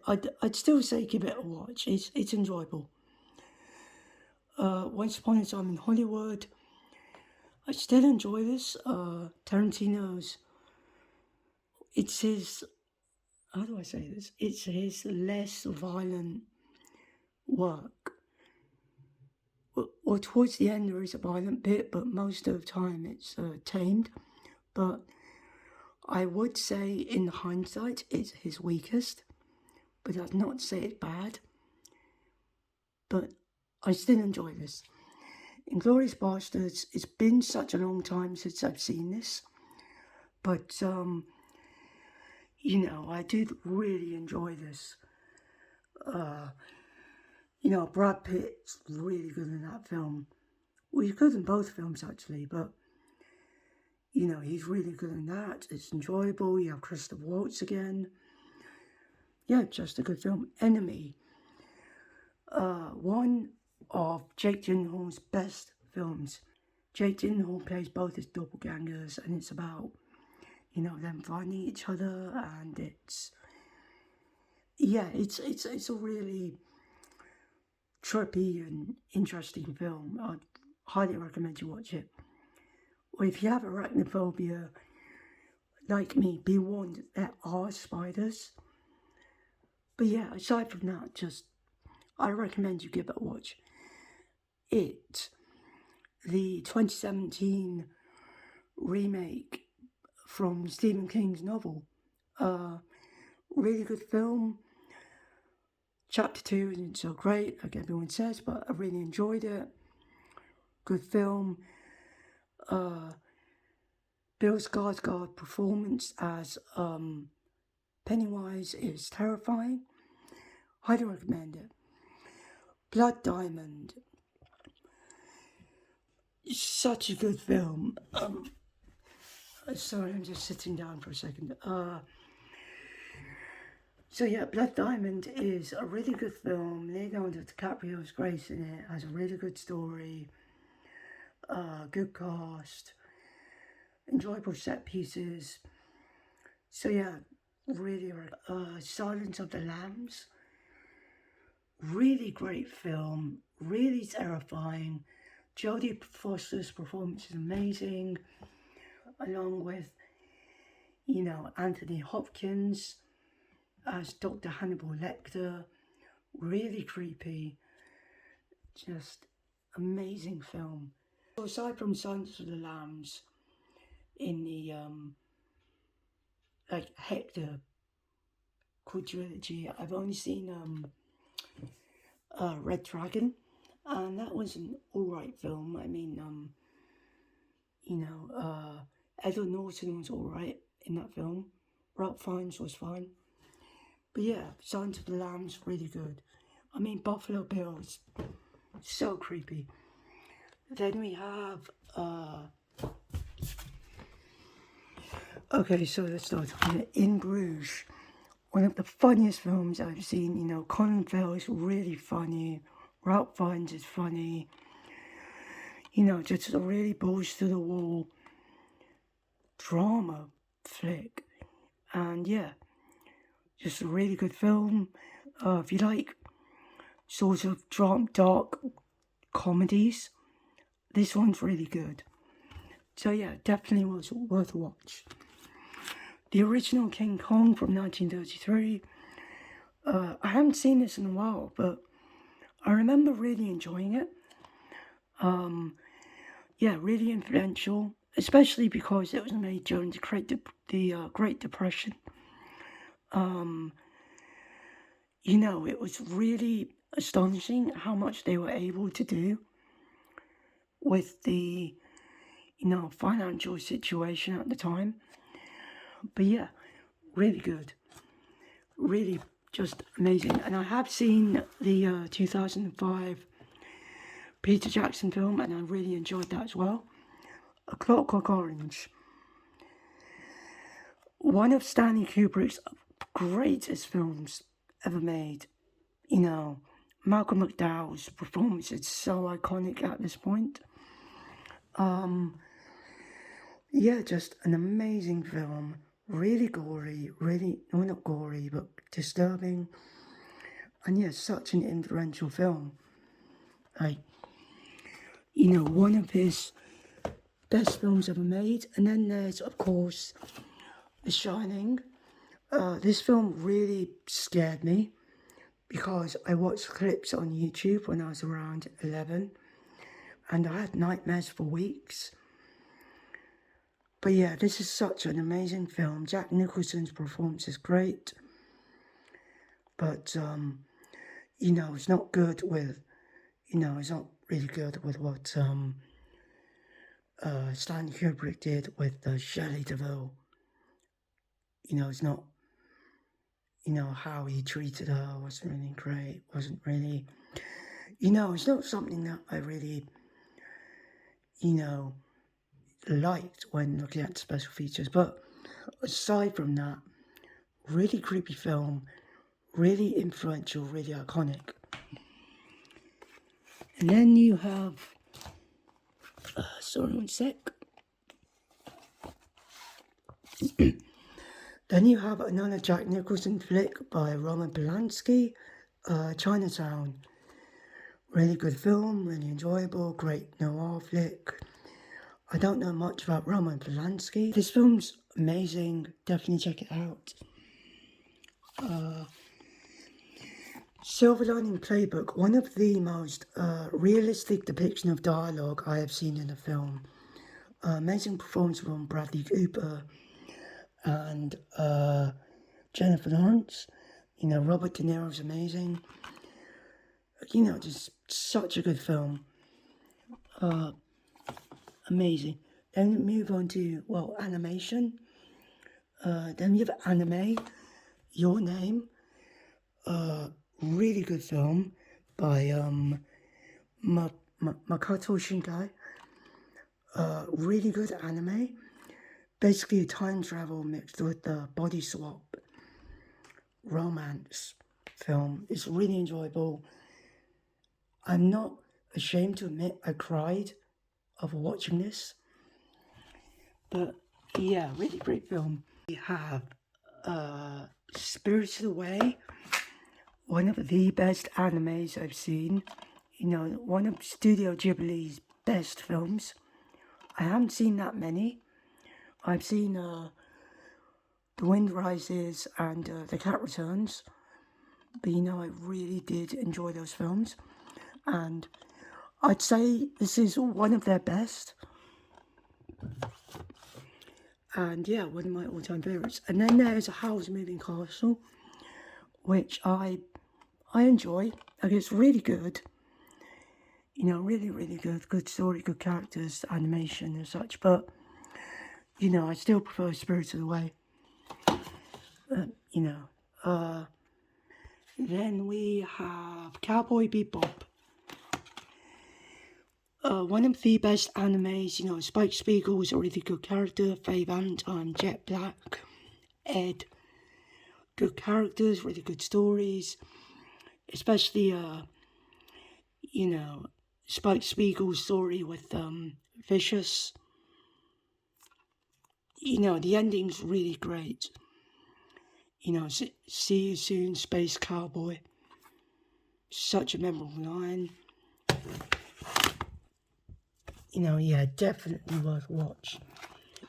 I'd still say give it a watch. It's enjoyable. Once Upon a Time in Hollywood, I still enjoy this. Tarantino's, it's his, how do I say this? It's his less violent work. Well, towards the end there is a violent bit, but most of the time it's tamed. But I would say in hindsight it's his weakest, but that's not to say it's bad. But I still enjoy this. Inglourious Basterds, it's been such a long time since I've seen this, but you know, I did really enjoy this. You know, Brad Pitt's really good in that film. Well, he's good in both films actually, but you know, he's really good in that. It's enjoyable. You have Christoph Waltz again. Yeah, just a good film. Enemy. One of Jake Gyllenhaal's best films. Jake Gyllenhaal plays both his doppelgangers, and it's about, you know, them finding each other, and it's a really trippy and interesting film. I'd highly recommend you watch it. Or if you have arachnophobia, like me, be warned there are spiders. But yeah, aside from that, I recommend you give it a watch. It, the 2017 remake from Stephen King's novel, really good film. Chapter 2 isn't so great, like everyone says, but I really enjoyed it. Good film. Bill Skarsgård's performance as Pennywise is terrifying. Highly recommend it. Blood Diamond. Such a good film. Sorry, I'm just sitting down for a second. So yeah, Blood Diamond is a really good film. Leonardo DiCaprio's great in it. Has a really good story. Good cast. Enjoyable set pieces. So yeah, really, Silence of the Lambs. Really great film. Really terrifying. Jodie Foster's performance is amazing, along with, you know, Anthony Hopkins as Dr. Hannibal Lecter. Really creepy. Just amazing film. So aside from Silence of the Lambs, in the like Hector quadrilogy, I've only seen Red Dragon, and that was an alright film. I mean, you know, Edward Norton was alright in that film. Ralph Fiennes was fine. But yeah, Silence of the Lambs, really good. I mean, Buffalo Bills, so creepy. Then we have, okay, so let's start on In Bruges. One of the funniest films I've seen. You know, Colin Farrell is really funny. Ralph Fiennes is funny. You know, just a really balls to the wall drama flick. And yeah, just a really good film. If you like sort of dark comedies, this one's really good. So yeah, definitely was worth a watch. The original King Kong from 1933. I haven't seen this in a while, but I remember really enjoying it. Yeah, really influential, especially because it was made during the Great Depression. You know, it was really astonishing how much they were able to do with the, financial situation at the time. But yeah, really good. Really just amazing. And I have seen the 2005 Peter Jackson film, and I really enjoyed that as well. A Clockwork Orange. One of Stanley Kubrick's greatest films ever made. Malcolm McDowell's performance is so iconic at this point. Yeah, just an amazing film. Really gory, well, not gory, but disturbing. And yeah, such an influential film. One of his best films ever made. And then there's, of course, The Shining. This film really scared me because I watched clips on YouTube when I was around 11 and I had nightmares for weeks. But yeah, this is such an amazing film. Jack Nicholson's performance is great. But, it's not good with, it's not really good with what Stanley Kubrick did with Shelley Duvall. It's not, how he treated her wasn't really great, wasn't really, it's not something that I really, liked when looking at special features. But aside from that, really creepy film, really influential, really iconic. And then you have, sorry, one sec. Then you have another Jack Nicholson flick by Roman Polanski, Chinatown. Really good film, really enjoyable, great noir flick. I don't know much about Roman Polanski. This film's amazing, definitely check it out. Silver Lining Playbook, one of the most realistic depiction of dialogue I have seen in a film. Amazing performance from Bradley Cooper and Jennifer Lawrence. Robert De Niro's amazing. Just such a good film. Amazing. Then we move on to, animation. Then we have anime, Your Name. Really good film by Makoto Shinkai. Really good anime. Basically a time travel mixed with the body swap romance film. It's really enjoyable. I'm not ashamed to admit I cried over watching this. But yeah, really great film. We have Spirited Away, one of the best animes I've seen. One of Studio Ghibli's best films. I haven't seen that many. I've seen The Wind Rises and The Cat Returns. But I really did enjoy those films. And I'd say this is one of their best. And yeah, one of my all-time favourites. And then there's Howl's Moving Castle, which I enjoy. Like, it's really good. Really, really good. Good story, good characters, animation and such. But, I still prefer Spirited Away. Then we have Cowboy Bebop. One of the best animes, Spike Spiegel's a really good character, Faye Valentine, Jet Black, Ed. Good characters, really good stories. Especially, Spike Spiegel's story with Vicious. The ending's really great. See you soon, Space Cowboy. Such a memorable line. Yeah, definitely worth watch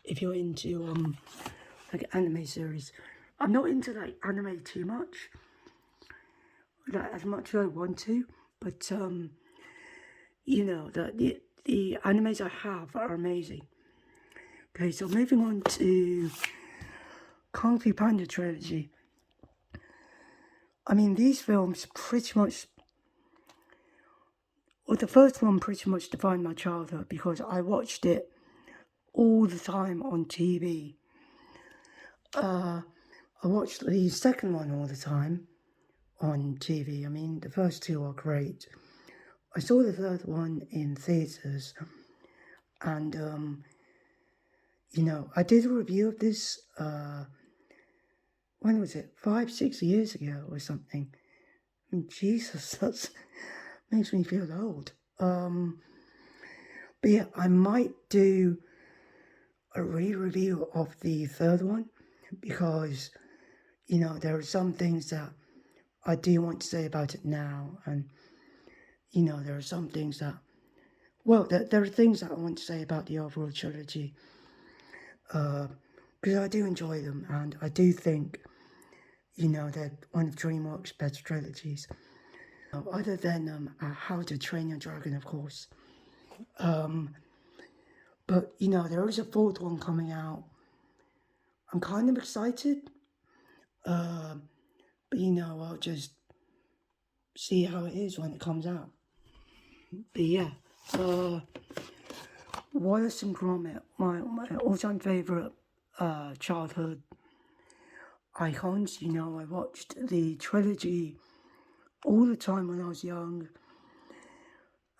if you're into anime series. I'm not into anime too much, as much as I want to, but the animes I have are amazing. Okay, so moving on to Kung Fu Panda trilogy. I mean, these films pretty much Well, the first one pretty much defined my childhood because I watched it all the time on TV. I watched the second one all the time on TV. I mean, the first two are great. I saw the third one in theatres, and I did a review of this. When was it? 5-6 years ago or something. I mean, Jesus, that makes me feel old. But yeah, I might do a re-review of the third one because, there are some things that I do want to say about it now, and, there are some things that, there are things that I want to say about the overall trilogy, because I do enjoy them, and I do think, they're one of DreamWorks' best trilogies, other than How to Train Your Dragon, of course. But, there is a fourth one coming out. I'm kind of excited, but, I'll just see how it is when it comes out. But yeah, Wallace and Gromit, my all-time favourite childhood icons. I watched the trilogy all the time when I was young,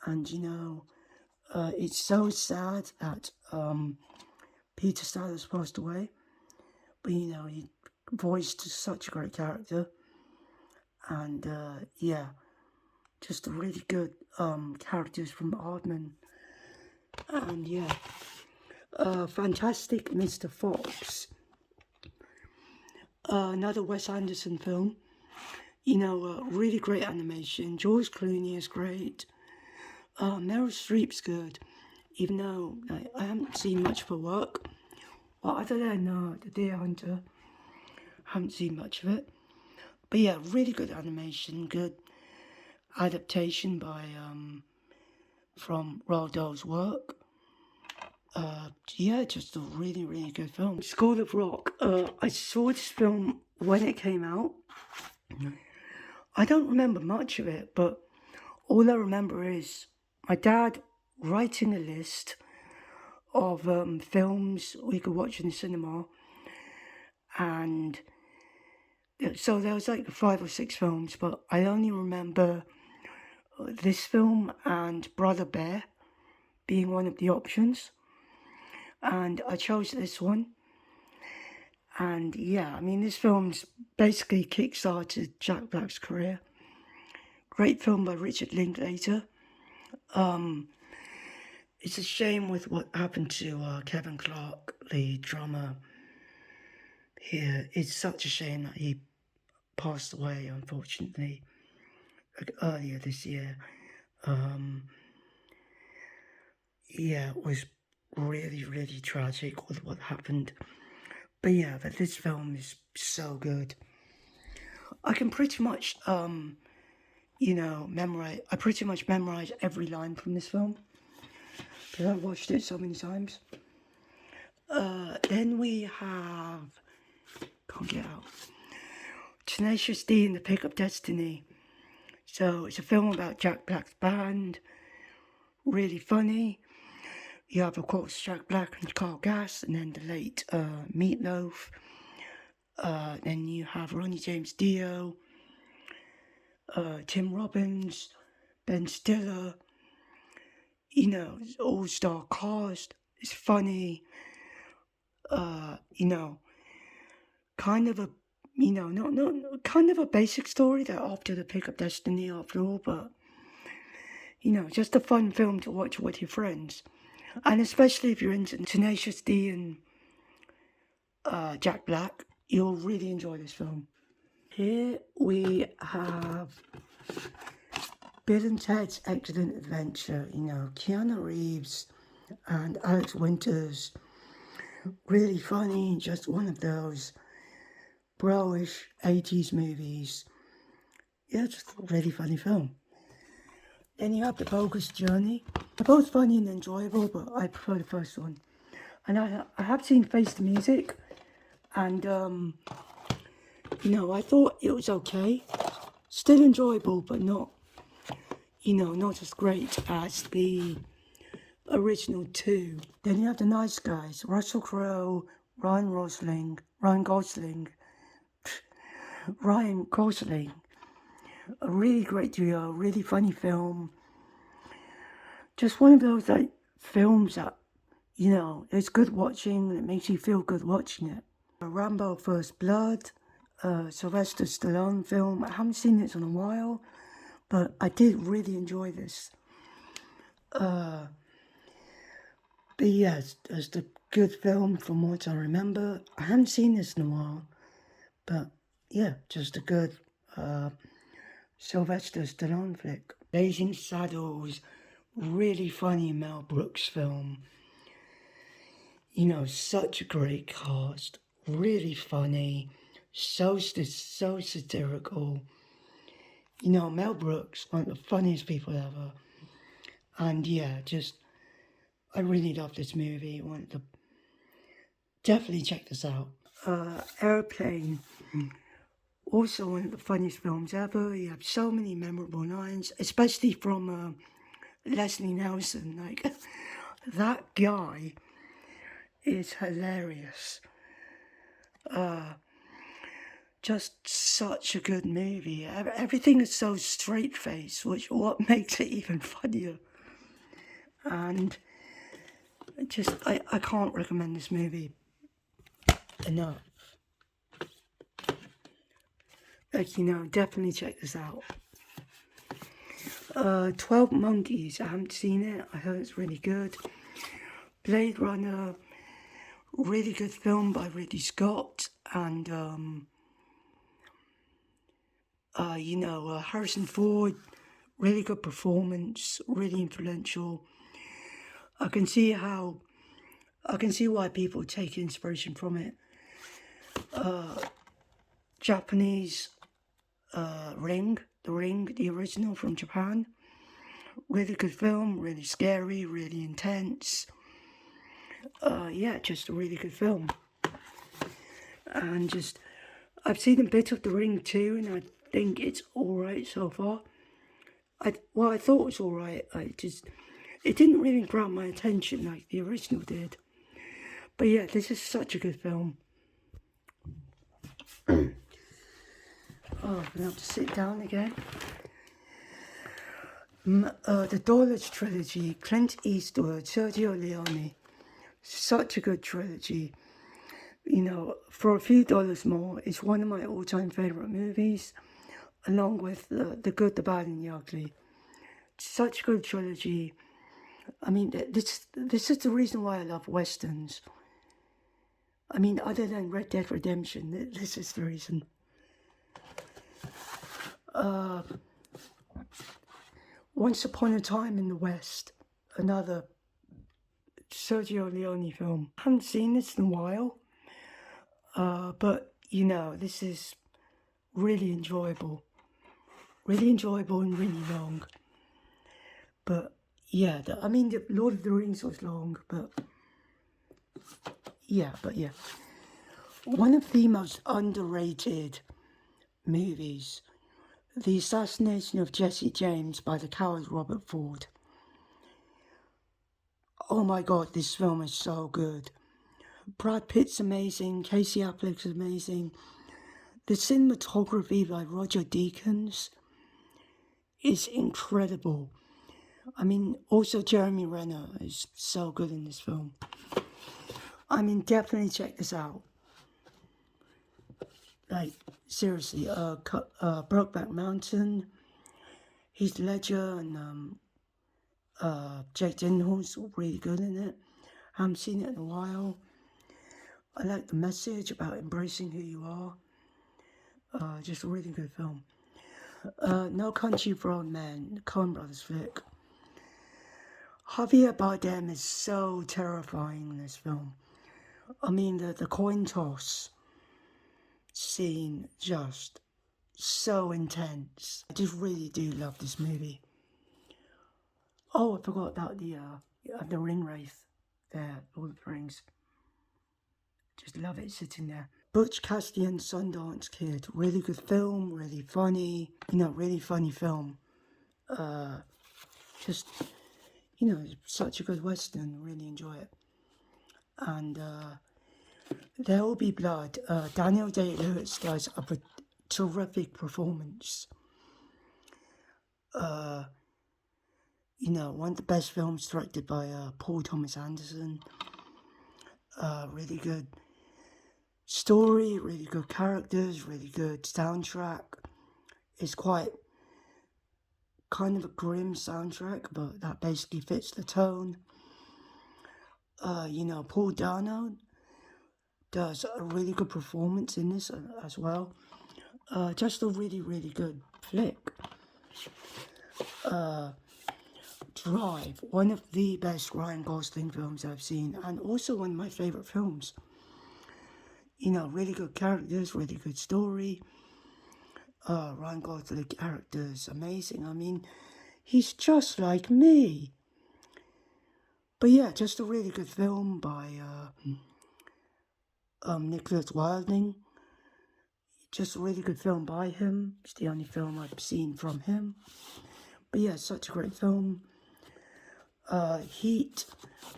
and it's so sad that Peter Sellers passed away, but he voiced such a great character, and just really good characters from Aardman, and Fantastic Mr. Fox, another Wes Anderson film. Really great animation. George Clooney is great. Meryl Streep's good, even though I haven't seen much of her work. Well, other than The Deer Hunter, I haven't seen much of it. But yeah, really good animation, good adaptation by from Roald Dahl's work. Just a really, really good film. School of Rock. I saw this film when it came out. I don't remember much of it, but all I remember is my dad writing a list of films we could watch in the cinema, and so there was like 5 or 6 films, but I only remember this film and Brother Bear being one of the options, and I chose this one. And this film's basically kick-started Jack Black's career. Great film by Richard Linklater. It's a shame with what happened to Kevin Clark, the drummer here. It's such a shame that he passed away, unfortunately, earlier this year. It was really, really tragic with what happened. But this film is so good. I can pretty much, memorize every line from this film, because I've watched it so many times. Then we have, can't get out, Tenacious D and the Pick of Destiny. So it's a film about Jack Black's band, really funny. You have, of course, Jack Black and Carl Gass, and then the late Meatloaf. Then you have Ronnie James Dio, Tim Robbins, Ben Stiller. It's all-star cast. It's funny. Kind of a, kind of a basic story that after the Pick of Destiny after all, but, just a fun film to watch with your friends. And especially if you're into Tenacious D and Jack Black, you'll really enjoy this film. Here we have Bill and Ted's Excellent Adventure. Keanu Reeves and Alex Winters. Really funny, just one of those bro-ish 80s movies. Just a really funny film. Then you have The Bogus Journey. They're both funny and enjoyable, but I prefer the first one. And I have seen Face the Music, and I thought it was okay. Still enjoyable, but not, not as great as the original two. Then you have the nice guys, Russell Crowe, Ryan Gosling, a really great duo, really funny film. Just one of those like films that, it's good watching and it makes you feel good watching it. Rambo First Blood, Sylvester Stallone film. I haven't seen this in a while, but I did really enjoy this. But yes, it's a good film from what I remember. I haven't seen this in a while, but yeah, just a good Sylvester Stallone flick. Blazing Saddles, really funny Mel Brooks film. Such a great cast, really funny, so satirical. Mel Brooks, one of the funniest people ever. And yeah, I really love this movie. Definitely check this out. Airplane, also one of the funniest films ever. You have so many memorable lines, especially from Leslie Nielsen. Like, that guy is hilarious. Just such a good movie. Everything is so straight-faced, what makes it even funnier. And I can't recommend this movie enough. Like, definitely check this out. 12 Monkeys, I haven't seen it. I heard it's really good. Blade Runner, really good film by Ridley Scott. And, Harrison Ford, really good performance, really influential. I can see why people take inspiration from it. Japanese Ring, the original from Japan. Really good film, really scary, really intense. Yeah, just a really good film. And I've seen a bit of The Ring too, and I think it's alright so far. I thought it was alright. It didn't really grab my attention like the original did. But yeah, this is such a good film. Oh, I'm gonna have to sit down again. The Dulwich trilogy, Clint Eastwood, Sergio Leone. Such a good trilogy. For a few dollars more, it's one of my all-time favourite movies, along with The Good, the Bad and the Ugly. Such a good trilogy. I mean, this is the reason why I love Westerns. I mean, other than Red Dead Redemption, this is the reason. Once Upon a Time in the West, another Sergio Leone film. I haven't seen this in a while, but this is really enjoyable. Really enjoyable and really long. But yeah, the Lord of the Rings was long, but yeah. One of the most underrated movies, The Assassination of Jesse James by the coward Robert Ford. Oh my god, this film is so good. Brad Pitt's amazing, Casey Affleck's amazing. The cinematography by Roger Deakins is incredible. I mean, also Jeremy Renner is so good in this film. I mean, definitely check this out. Like, seriously, Brokeback Mountain, Heath Ledger and Jake Gyllenhaal's really good in it. I haven't seen it in a while. I like the message about embracing who you are. Just a really good film. No Country for Old Men, Coen Brothers flick. Javier Bardem is so terrifying in this film. I mean, the coin toss scene, just so intense. I just really do love this movie. Oh, I forgot about the ring wraith there, Lord of the Rings. Just love it sitting there. Butch Cassidy and Sundance Kid, really good film, really funny, really funny film. just, you know, it's such a good Western, really enjoy it. And There Will Be Blood, Daniel Day-Lewis does a terrific performance. You know, one of the best films directed by Paul Thomas Anderson. Really good story, really good characters, really good soundtrack. It's quite kind of a grim soundtrack, but that basically fits the tone. You know, Paul Dano does a really good performance in this as well. Just a really, really good flick. Drive, one of the best Ryan Gosling films I've seen, and also one of my favourite films. You know, really good characters, really good story. Ryan Gosling character's amazing. I mean, he's just like me. But yeah, just a really good film by Nicholas Wilding. Just a really good film by him. It's the only film I've seen from him. But yeah, such a great film. Heat,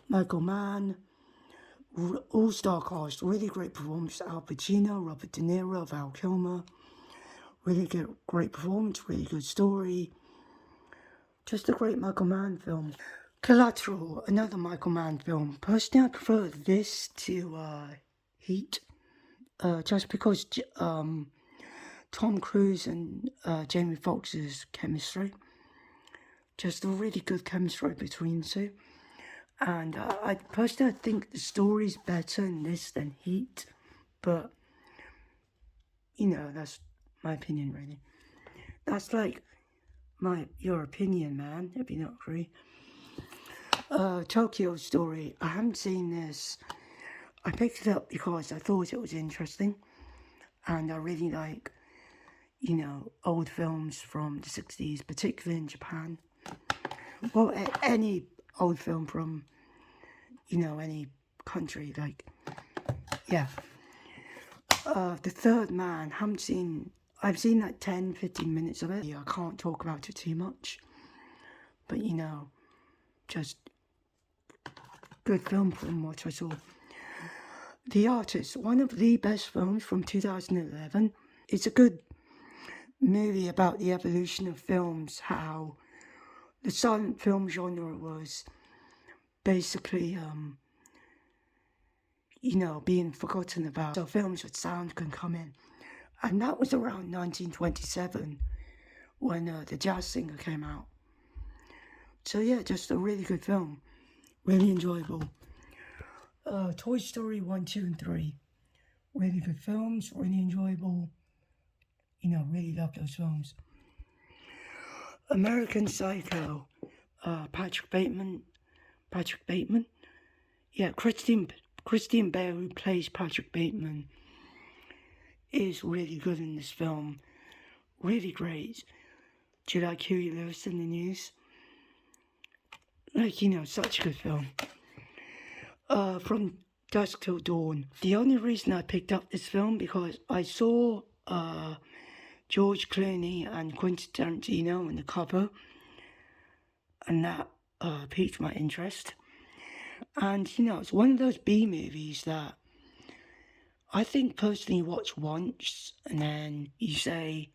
Michael Mann, all-star cast, really great performance. Al Pacino, Robert De Niro, Val Kilmer. Really great performance, really good story. Just a great Michael Mann film. Collateral, another Michael Mann film. Personally, I prefer this to Heat. Just because Tom Cruise and Jamie Foxx's chemistry. Just a really good chemistry between the two. And I personally think the story's better in this than Heat. But, you know, that's my opinion, really. That's like your opinion, man, if you don't agree. Tokyo Story. I haven't seen this. I picked it up because I thought it was interesting. And I really like, you know, old films from the 60s, particularly in Japan. Well, any old film from, you know, any country, like, yeah. The Third Man, I've seen like 10, 15 minutes of it. Yeah, I can't talk about it too much. But, you know, just good film from what I saw. The Artist, one of the best films from 2011. It's a good movie about the evolution of films, how the silent film genre was basically, you know, being forgotten about. So films with sound can come in. And that was around 1927 when The Jazz Singer came out. So yeah, just a really good film. Really enjoyable. Toy Story 1, 2, and 3. Really good films, really enjoyable. You know, really love those films. American Psycho. Patrick Bateman. Yeah, Christian Bale, who plays Patrick Bateman, is really good in this film. Really great. Do you like Huey Lewis in the News? Like, you know, such a good film. From Dusk Till Dawn. The only reason I picked up this film because I saw George Clooney and Quentin Tarantino in the cover, and that piqued my interest. And, you know, it's one of those B movies that I think personally you watch once and then you say,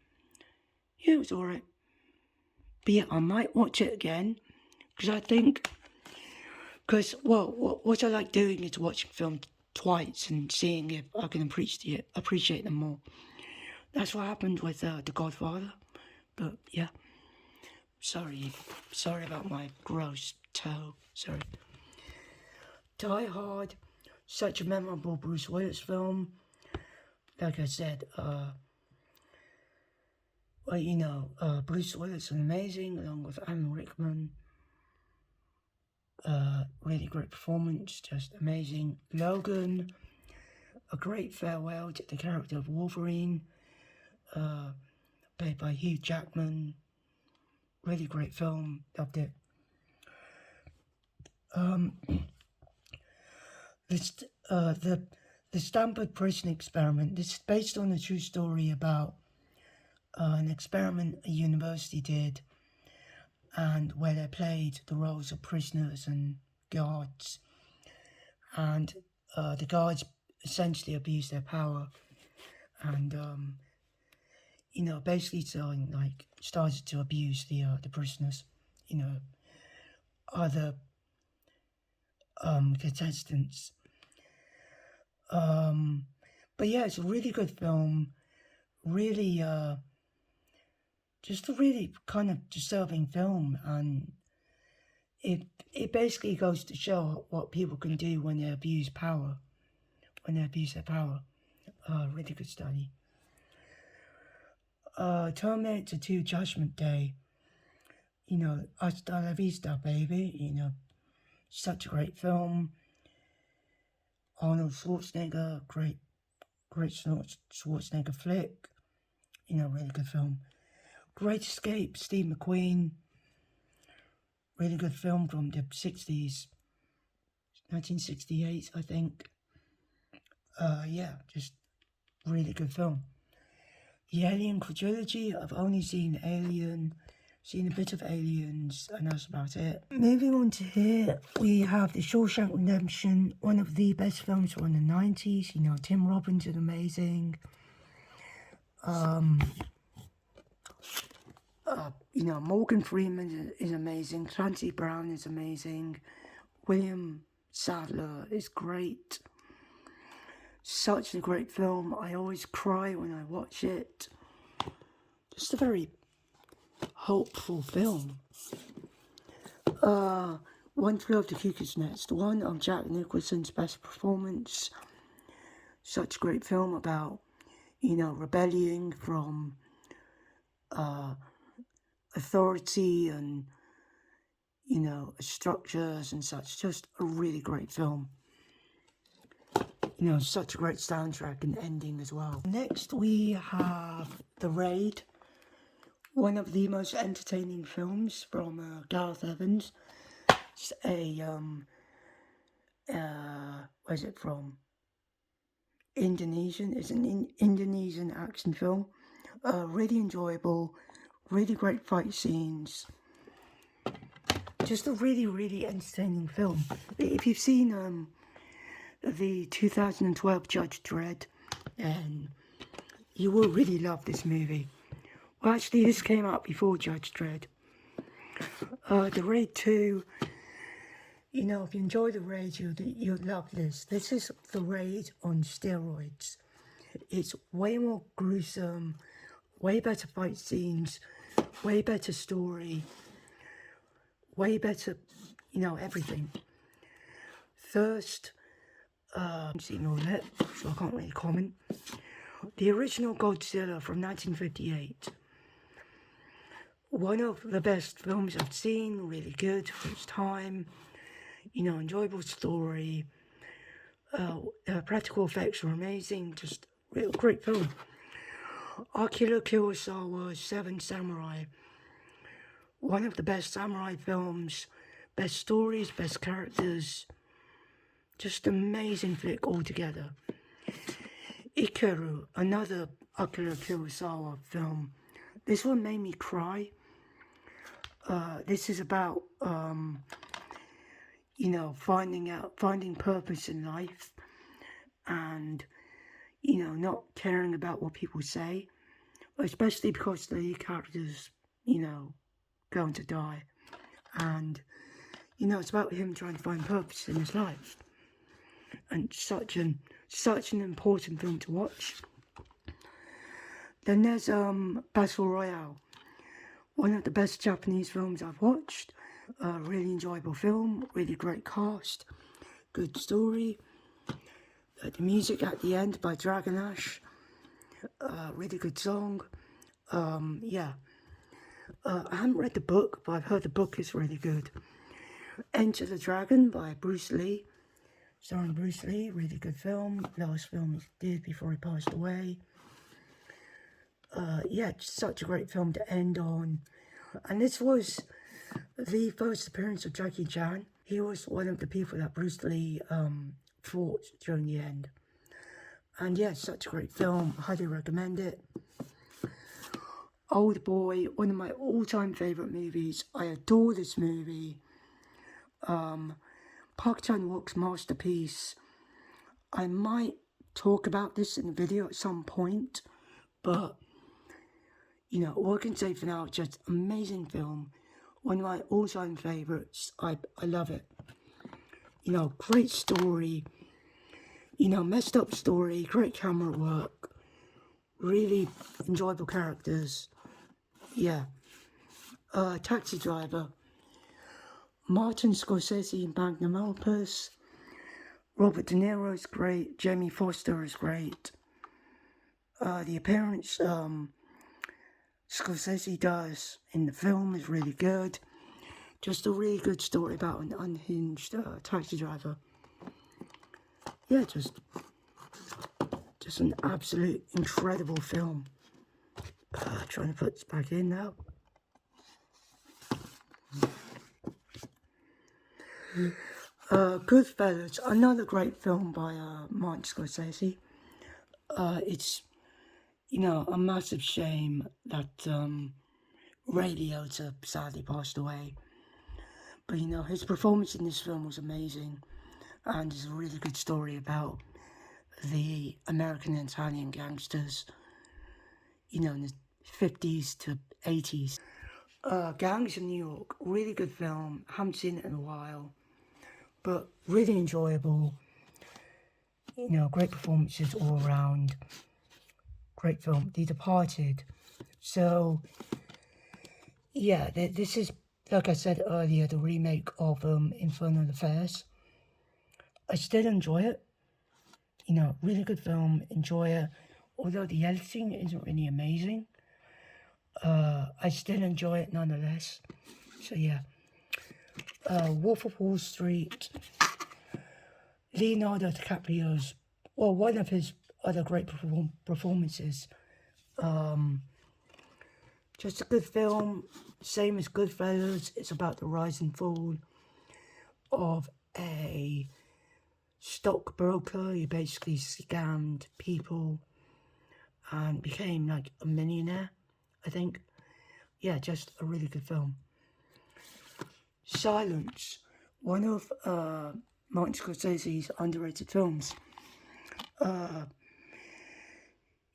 yeah, it was alright. But yeah, I might watch it again because I think, what I like doing is watching films twice and seeing if I can appreciate them more. That's what happened with The Godfather. But yeah, sorry about my gross toe. Sorry. Die Hard, such a memorable Bruce Willis film. Like I said, well, you know, Bruce Willis is amazing, along with Alan Rickman. Really great performance, just amazing. Logan, a great farewell to the character of Wolverine, played by Hugh Jackman. Really great film, loved it. The Stanford Prison Experiment. This is based on a true story about an experiment a university did, and where they played the roles of prisoners and guards. And the guards essentially abused their power and, basically started to abuse the prisoners, other contestants. But yeah, it's a really good film, really, just a really kind of disturbing film, and it basically goes to show what people can do when they abuse power, their power. Really good study. Terminator 2 Judgment Day, hasta la vista, baby, such a great film. Arnold Schwarzenegger, great Schwarzenegger flick, really good film. Great Escape, Steve McQueen, really good film from the 60s, 1968, I think. Yeah, just really good film. The Alien Trilogy, I've only seen Alien, seen a bit of Aliens, and that's about it. Moving on to here, we have The Shawshank Redemption, one of the best films from the 90s. Tim Robbins is amazing. Morgan Freeman is amazing. Clancy Brown is amazing. William Sadler is great. Such a great film. I always cry when I watch it. Just a very hopeful film. One Flew Over the Cuckoo's Nest. One of Jack Nicholson's best performance. Such a great film about, rebelling from authority and, structures and such. Just a really great film. Such a great soundtrack and ending as well. Next we have The Raid, one of the most entertaining films from Gareth Evans. It's where's it from? Indonesian. It's an Indonesian action film. Really enjoyable, really great fight scenes. Just a really, really entertaining film. If you've seen the 2012 Judge Dredd, and you will really love this movie. Well, actually, this came out before Judge Dredd. The Raid 2, if you enjoy The Raid, you'll love this. This is The Raid on steroids. It's way more gruesome, way better fight scenes, way better story, way better, everything. Thirst, seen all that, so I can't really comment. The original Godzilla from 1958. One of the best films I've seen, really good for its time. Enjoyable story. Practical effects are amazing, just real great film. Akira Kurosawa's Seven Samurai. One of the best samurai films, best stories, best characters. Just amazing flick altogether. Ikiru, another Akira Kurosawa film. This one made me cry. This is about, finding purpose in life and, not caring about what people say, especially because the lead character's, going to die. And, it's about him trying to find purpose in his life. And such an important film to watch. Then there's Battle Royale, one of the best Japanese films I've watched. Really enjoyable film, really great cast, good story. The music at the end by Dragon Ash, really good song. Yeah. I haven't read the book, but I've heard the book is really good. Enter the Dragon by Bruce Lee. Starring Bruce Lee, really good film. Last film he did before he passed away. Yeah, such a great film to end on. And this was the first appearance of Jackie Chan. He was one of the people that Bruce Lee fought during the end. And yeah, such a great film. Highly recommend it. Old Boy, one of my all-time favourite movies. I adore this movie. Park Chan-wook's masterpiece. I might talk about this in the video at some point, but you know, all I can say for now, just amazing film. One of my all-time favourites. I love it. You know, great story. You know, messed up story, great camera work, really enjoyable characters. Yeah. Taxi Driver. Martin Scorsese and Magnum Opus. Robert De Niro is great. Jamie Foster is great. The appearance Scorsese does in the film is really good. Just a really good story about an unhinged taxi driver. Yeah, just an absolute incredible film. Trying to put this back in now. Goodfellas, another great film by Martin Scorsese. It's, you know, a massive shame that Ray Liotta sadly passed away. But, you know, his performance in this film was amazing. And it's a really good story about the American and Italian gangsters, you know, in the 50s to 80s. Gangs of New York, really good film. Haven't seen it in a while, but really enjoyable. You know, great performances all around. Great film. The Departed. So, yeah, this is, like I said earlier, the remake of Infernal Affairs. I still enjoy it. You know, really good film. Enjoy it. Although the editing isn't really amazing, I still enjoy it nonetheless. So yeah. Wolf of Wall Street. Leonardo DiCaprio's, well, one of his other great performances. Just a good film, same as Goodfellas. It's about the rise and fall of a stockbroker. He basically scammed people and became like a millionaire, I think. Yeah, just a really good film. Silence, one of Martin Scorsese's underrated films.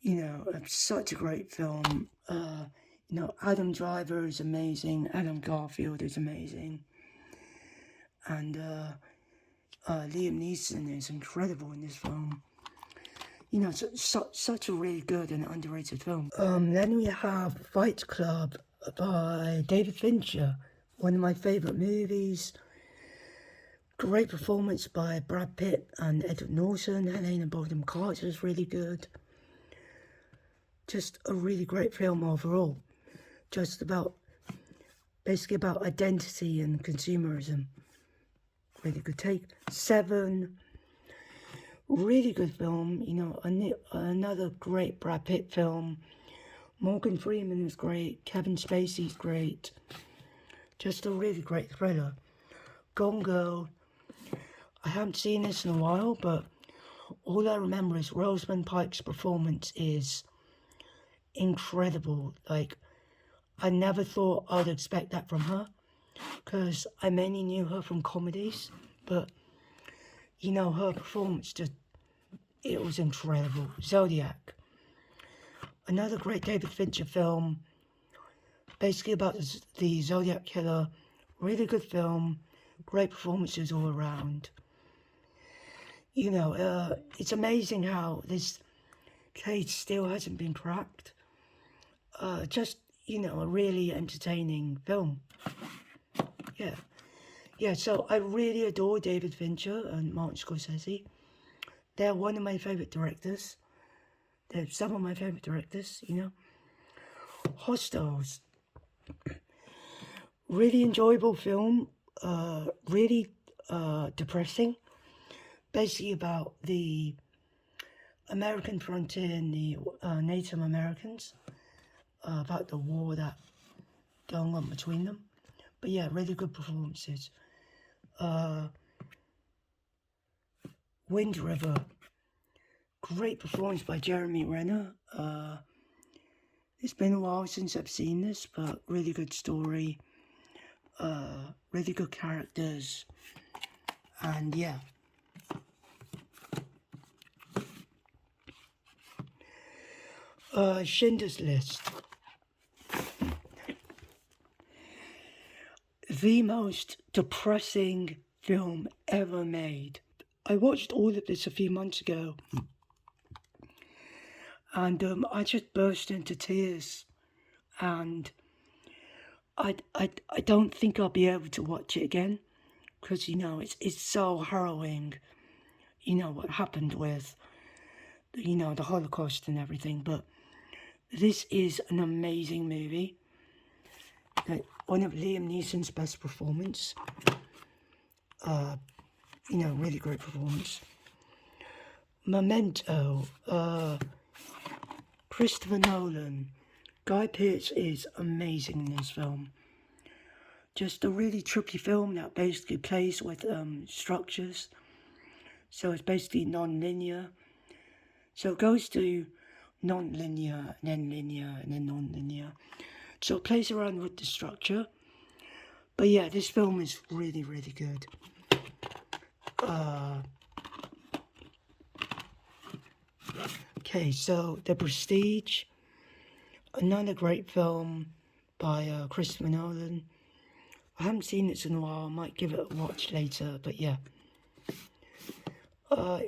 You know, such a great film. You know, Adam Driver is amazing. Adam Garfield is amazing. And Liam Neeson is incredible in this film. You know, such a really good and underrated film. Then we have Fight Club by David Fincher. One of my favourite movies. Great performance by Brad Pitt and Edward Norton. Helena Bonham Carter is really good. Just a really great film overall. Just about, basically about identity and consumerism. Really good take. Seven. Really good film. You know, another great Brad Pitt film. Morgan Freeman is great. Kevin Spacey's great. Just a really great thriller. Gone Girl. I haven't seen this in a while, but all I remember is Rosamund Pike's performance is incredible. Like, I never thought I'd expect that from her, because I mainly knew her from comedies, but, you know, her performance just, it was incredible. Zodiac. Another great David Fincher film, basically about the Zodiac Killer. Really good film, great performances all around. You know, it's amazing how this case still hasn't been cracked. Just, you know, a really entertaining film. Yeah. Yeah, so I really adore David Fincher and Martin Scorsese. They're one of my favourite directors. They're some of my favourite directors, you know. Hostiles. Really enjoyable film. Really depressing. Basically about the American frontier and the Native Americans. About the war that going on between them. But yeah, really good performances. Wind River. Great performance by Jeremy Renner. It's been a while since I've seen this, but really good story, really good characters, and yeah. Schindler's List. The most depressing film ever made. I watched all of this a few months ago, and I just burst into tears, and I don't think I'll be able to watch it again, because, you know, it's so harrowing, you know, what happened with, you know, the Holocaust and everything, but this is an amazing movie. One of Liam Neeson's best performance. You know, really great performance. Memento, Christopher Nolan. Guy Pearce is amazing in this film. Just a really tricky film that basically plays with structures. So it's basically non-linear. So it goes to non-linear, and then linear, and then non-linear. So it plays around with the structure. But yeah, this film is really, really good. Okay, so The Prestige. Another great film by Christopher Nolan. I haven't seen this in a while. I might give it a watch later, but yeah.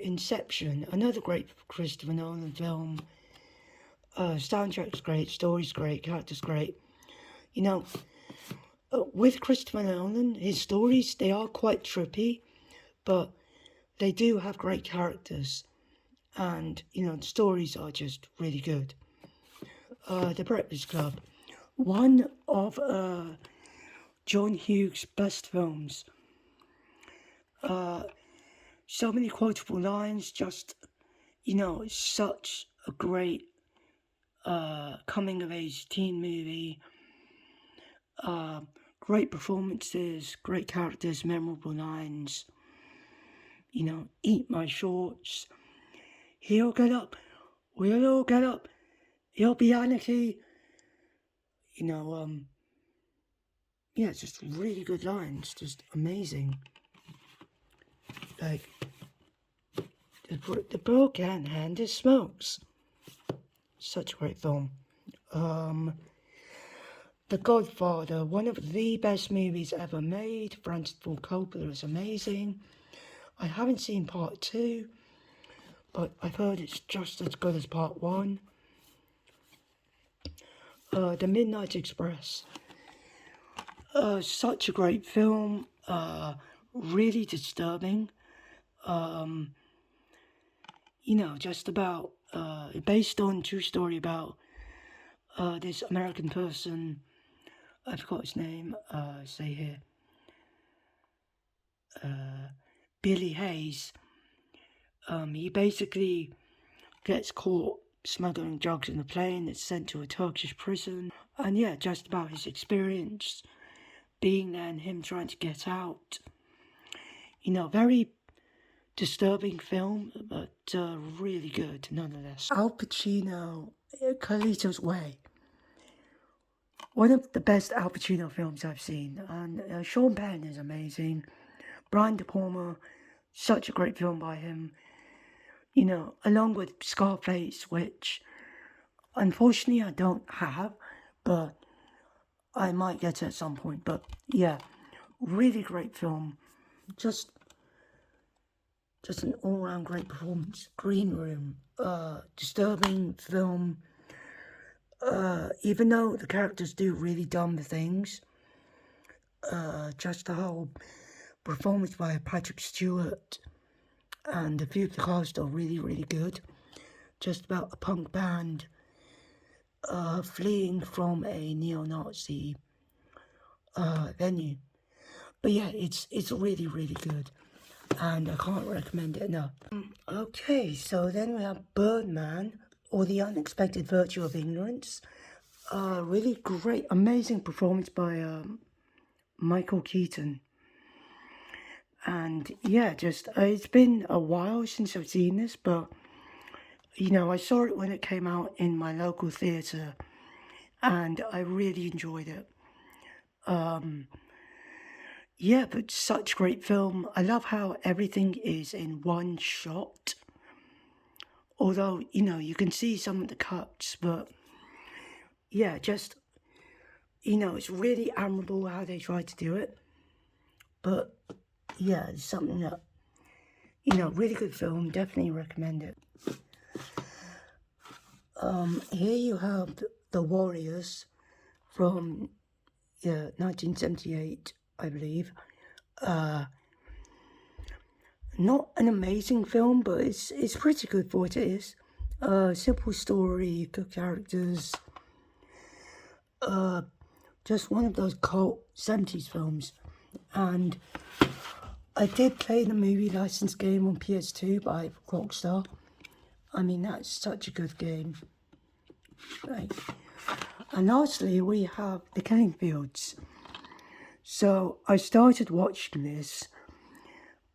Inception. Another great Christopher Nolan film. Soundtrack's great, story's great, character's great. You know, with Christopher Nolan, his stories, they are quite trippy, but they do have great characters. And, you know, the stories are just really good. The Breakfast Club. One of John Hughes' best films. So many quotable lines, just, you know, it's such a great coming-of-age teen movie. Great performances, great characters, memorable lines. You know, eat my shorts. He'll get up. We'll all get up. He'll be anarchy. You know, yeah, it's just really good lines. Just amazing. Like, the broken hand is smokes. Such a great film. The Godfather, one of the best movies ever made. Francis Ford Coppola is amazing. I haven't seen part 2, but I've heard it's just as good as part 1. The Midnight Express. Such a great film. Really disturbing. You know, just about, based on true story about this American person. I forgot his name, say here. Billy Hayes. He basically gets caught smuggling drugs in a plane that's sent to a Turkish prison. And yeah, just about his experience being there and him trying to get out. You know, very disturbing film, but really good nonetheless. Al Pacino, Carlito's Way. One of the best Al Pacino films I've seen. And Sean Penn is amazing. Brian De Palma, such a great film by him. You know, along with Scarface, which unfortunately I don't have, but I might get it at some point. But yeah, really great film. Just an all-round great performance. Green Room, disturbing film. Even though the characters do really dumb things, just the whole performance by Patrick Stewart and a few of the cast are really, really good. Just about a punk band fleeing from a neo-Nazi venue. But yeah, it's really, really good, and I can't recommend it enough. Okay, so then we have Birdman, or The Unexpected Virtue of Ignorance. Really great, amazing performance by Michael Keaton. And yeah, just it's been a while since I've seen this, but you know, I saw it when it came out in my local theatre, and I really enjoyed it. Yeah, but such great film. I love how everything is in one shot. Although, you can see some of the cuts, but yeah, just, it's really admirable how they try to do it. But yeah, it's something that, really good film, definitely recommend it. Here you have The Warriors from 1978, I believe. Not an amazing film, but it's pretty good for what it is. Simple story, good characters. Just one of those cult 70s films. And I did play the movie license game on PS2 by Rockstar. I mean, that's such a good game. Right. And lastly, we have The Killing Fields. So I started watching this,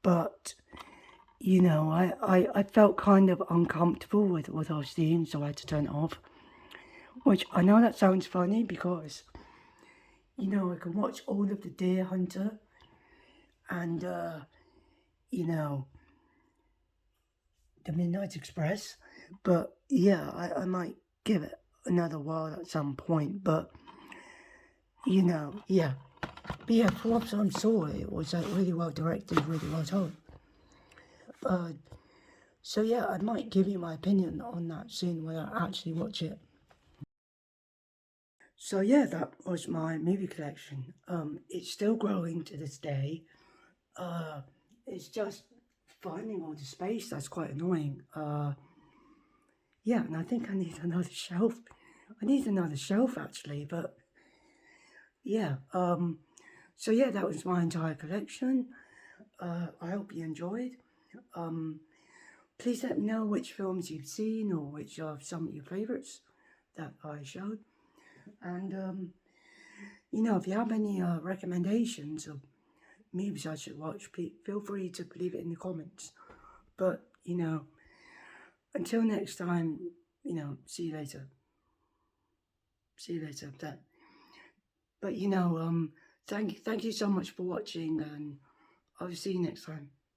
but I felt kind of uncomfortable with what I was seeing, so I had to turn it off. Which I know that sounds funny because, I can watch all of the Deer Hunter and, the Midnight Express. But yeah, I might give it another whirl at some point. But, yeah. But yeah, for what I saw, it was really well directed, really well told. So yeah, I might give you my opinion on that soon when I actually watch it. So yeah, that was my movie collection. It's still growing to this day. It's just finding all the space that's quite annoying. Yeah, and I think I need another shelf. I need another shelf actually, but yeah. So yeah, that was my entire collection. I hope you enjoyed. Please let me know which films you've seen or which are some of your favourites that I showed. And, if you have any recommendations of movies I should watch, please feel free to leave it in the comments. But, until next time, see you later. See you later. But, thank you so much for watching, and I'll see you next time.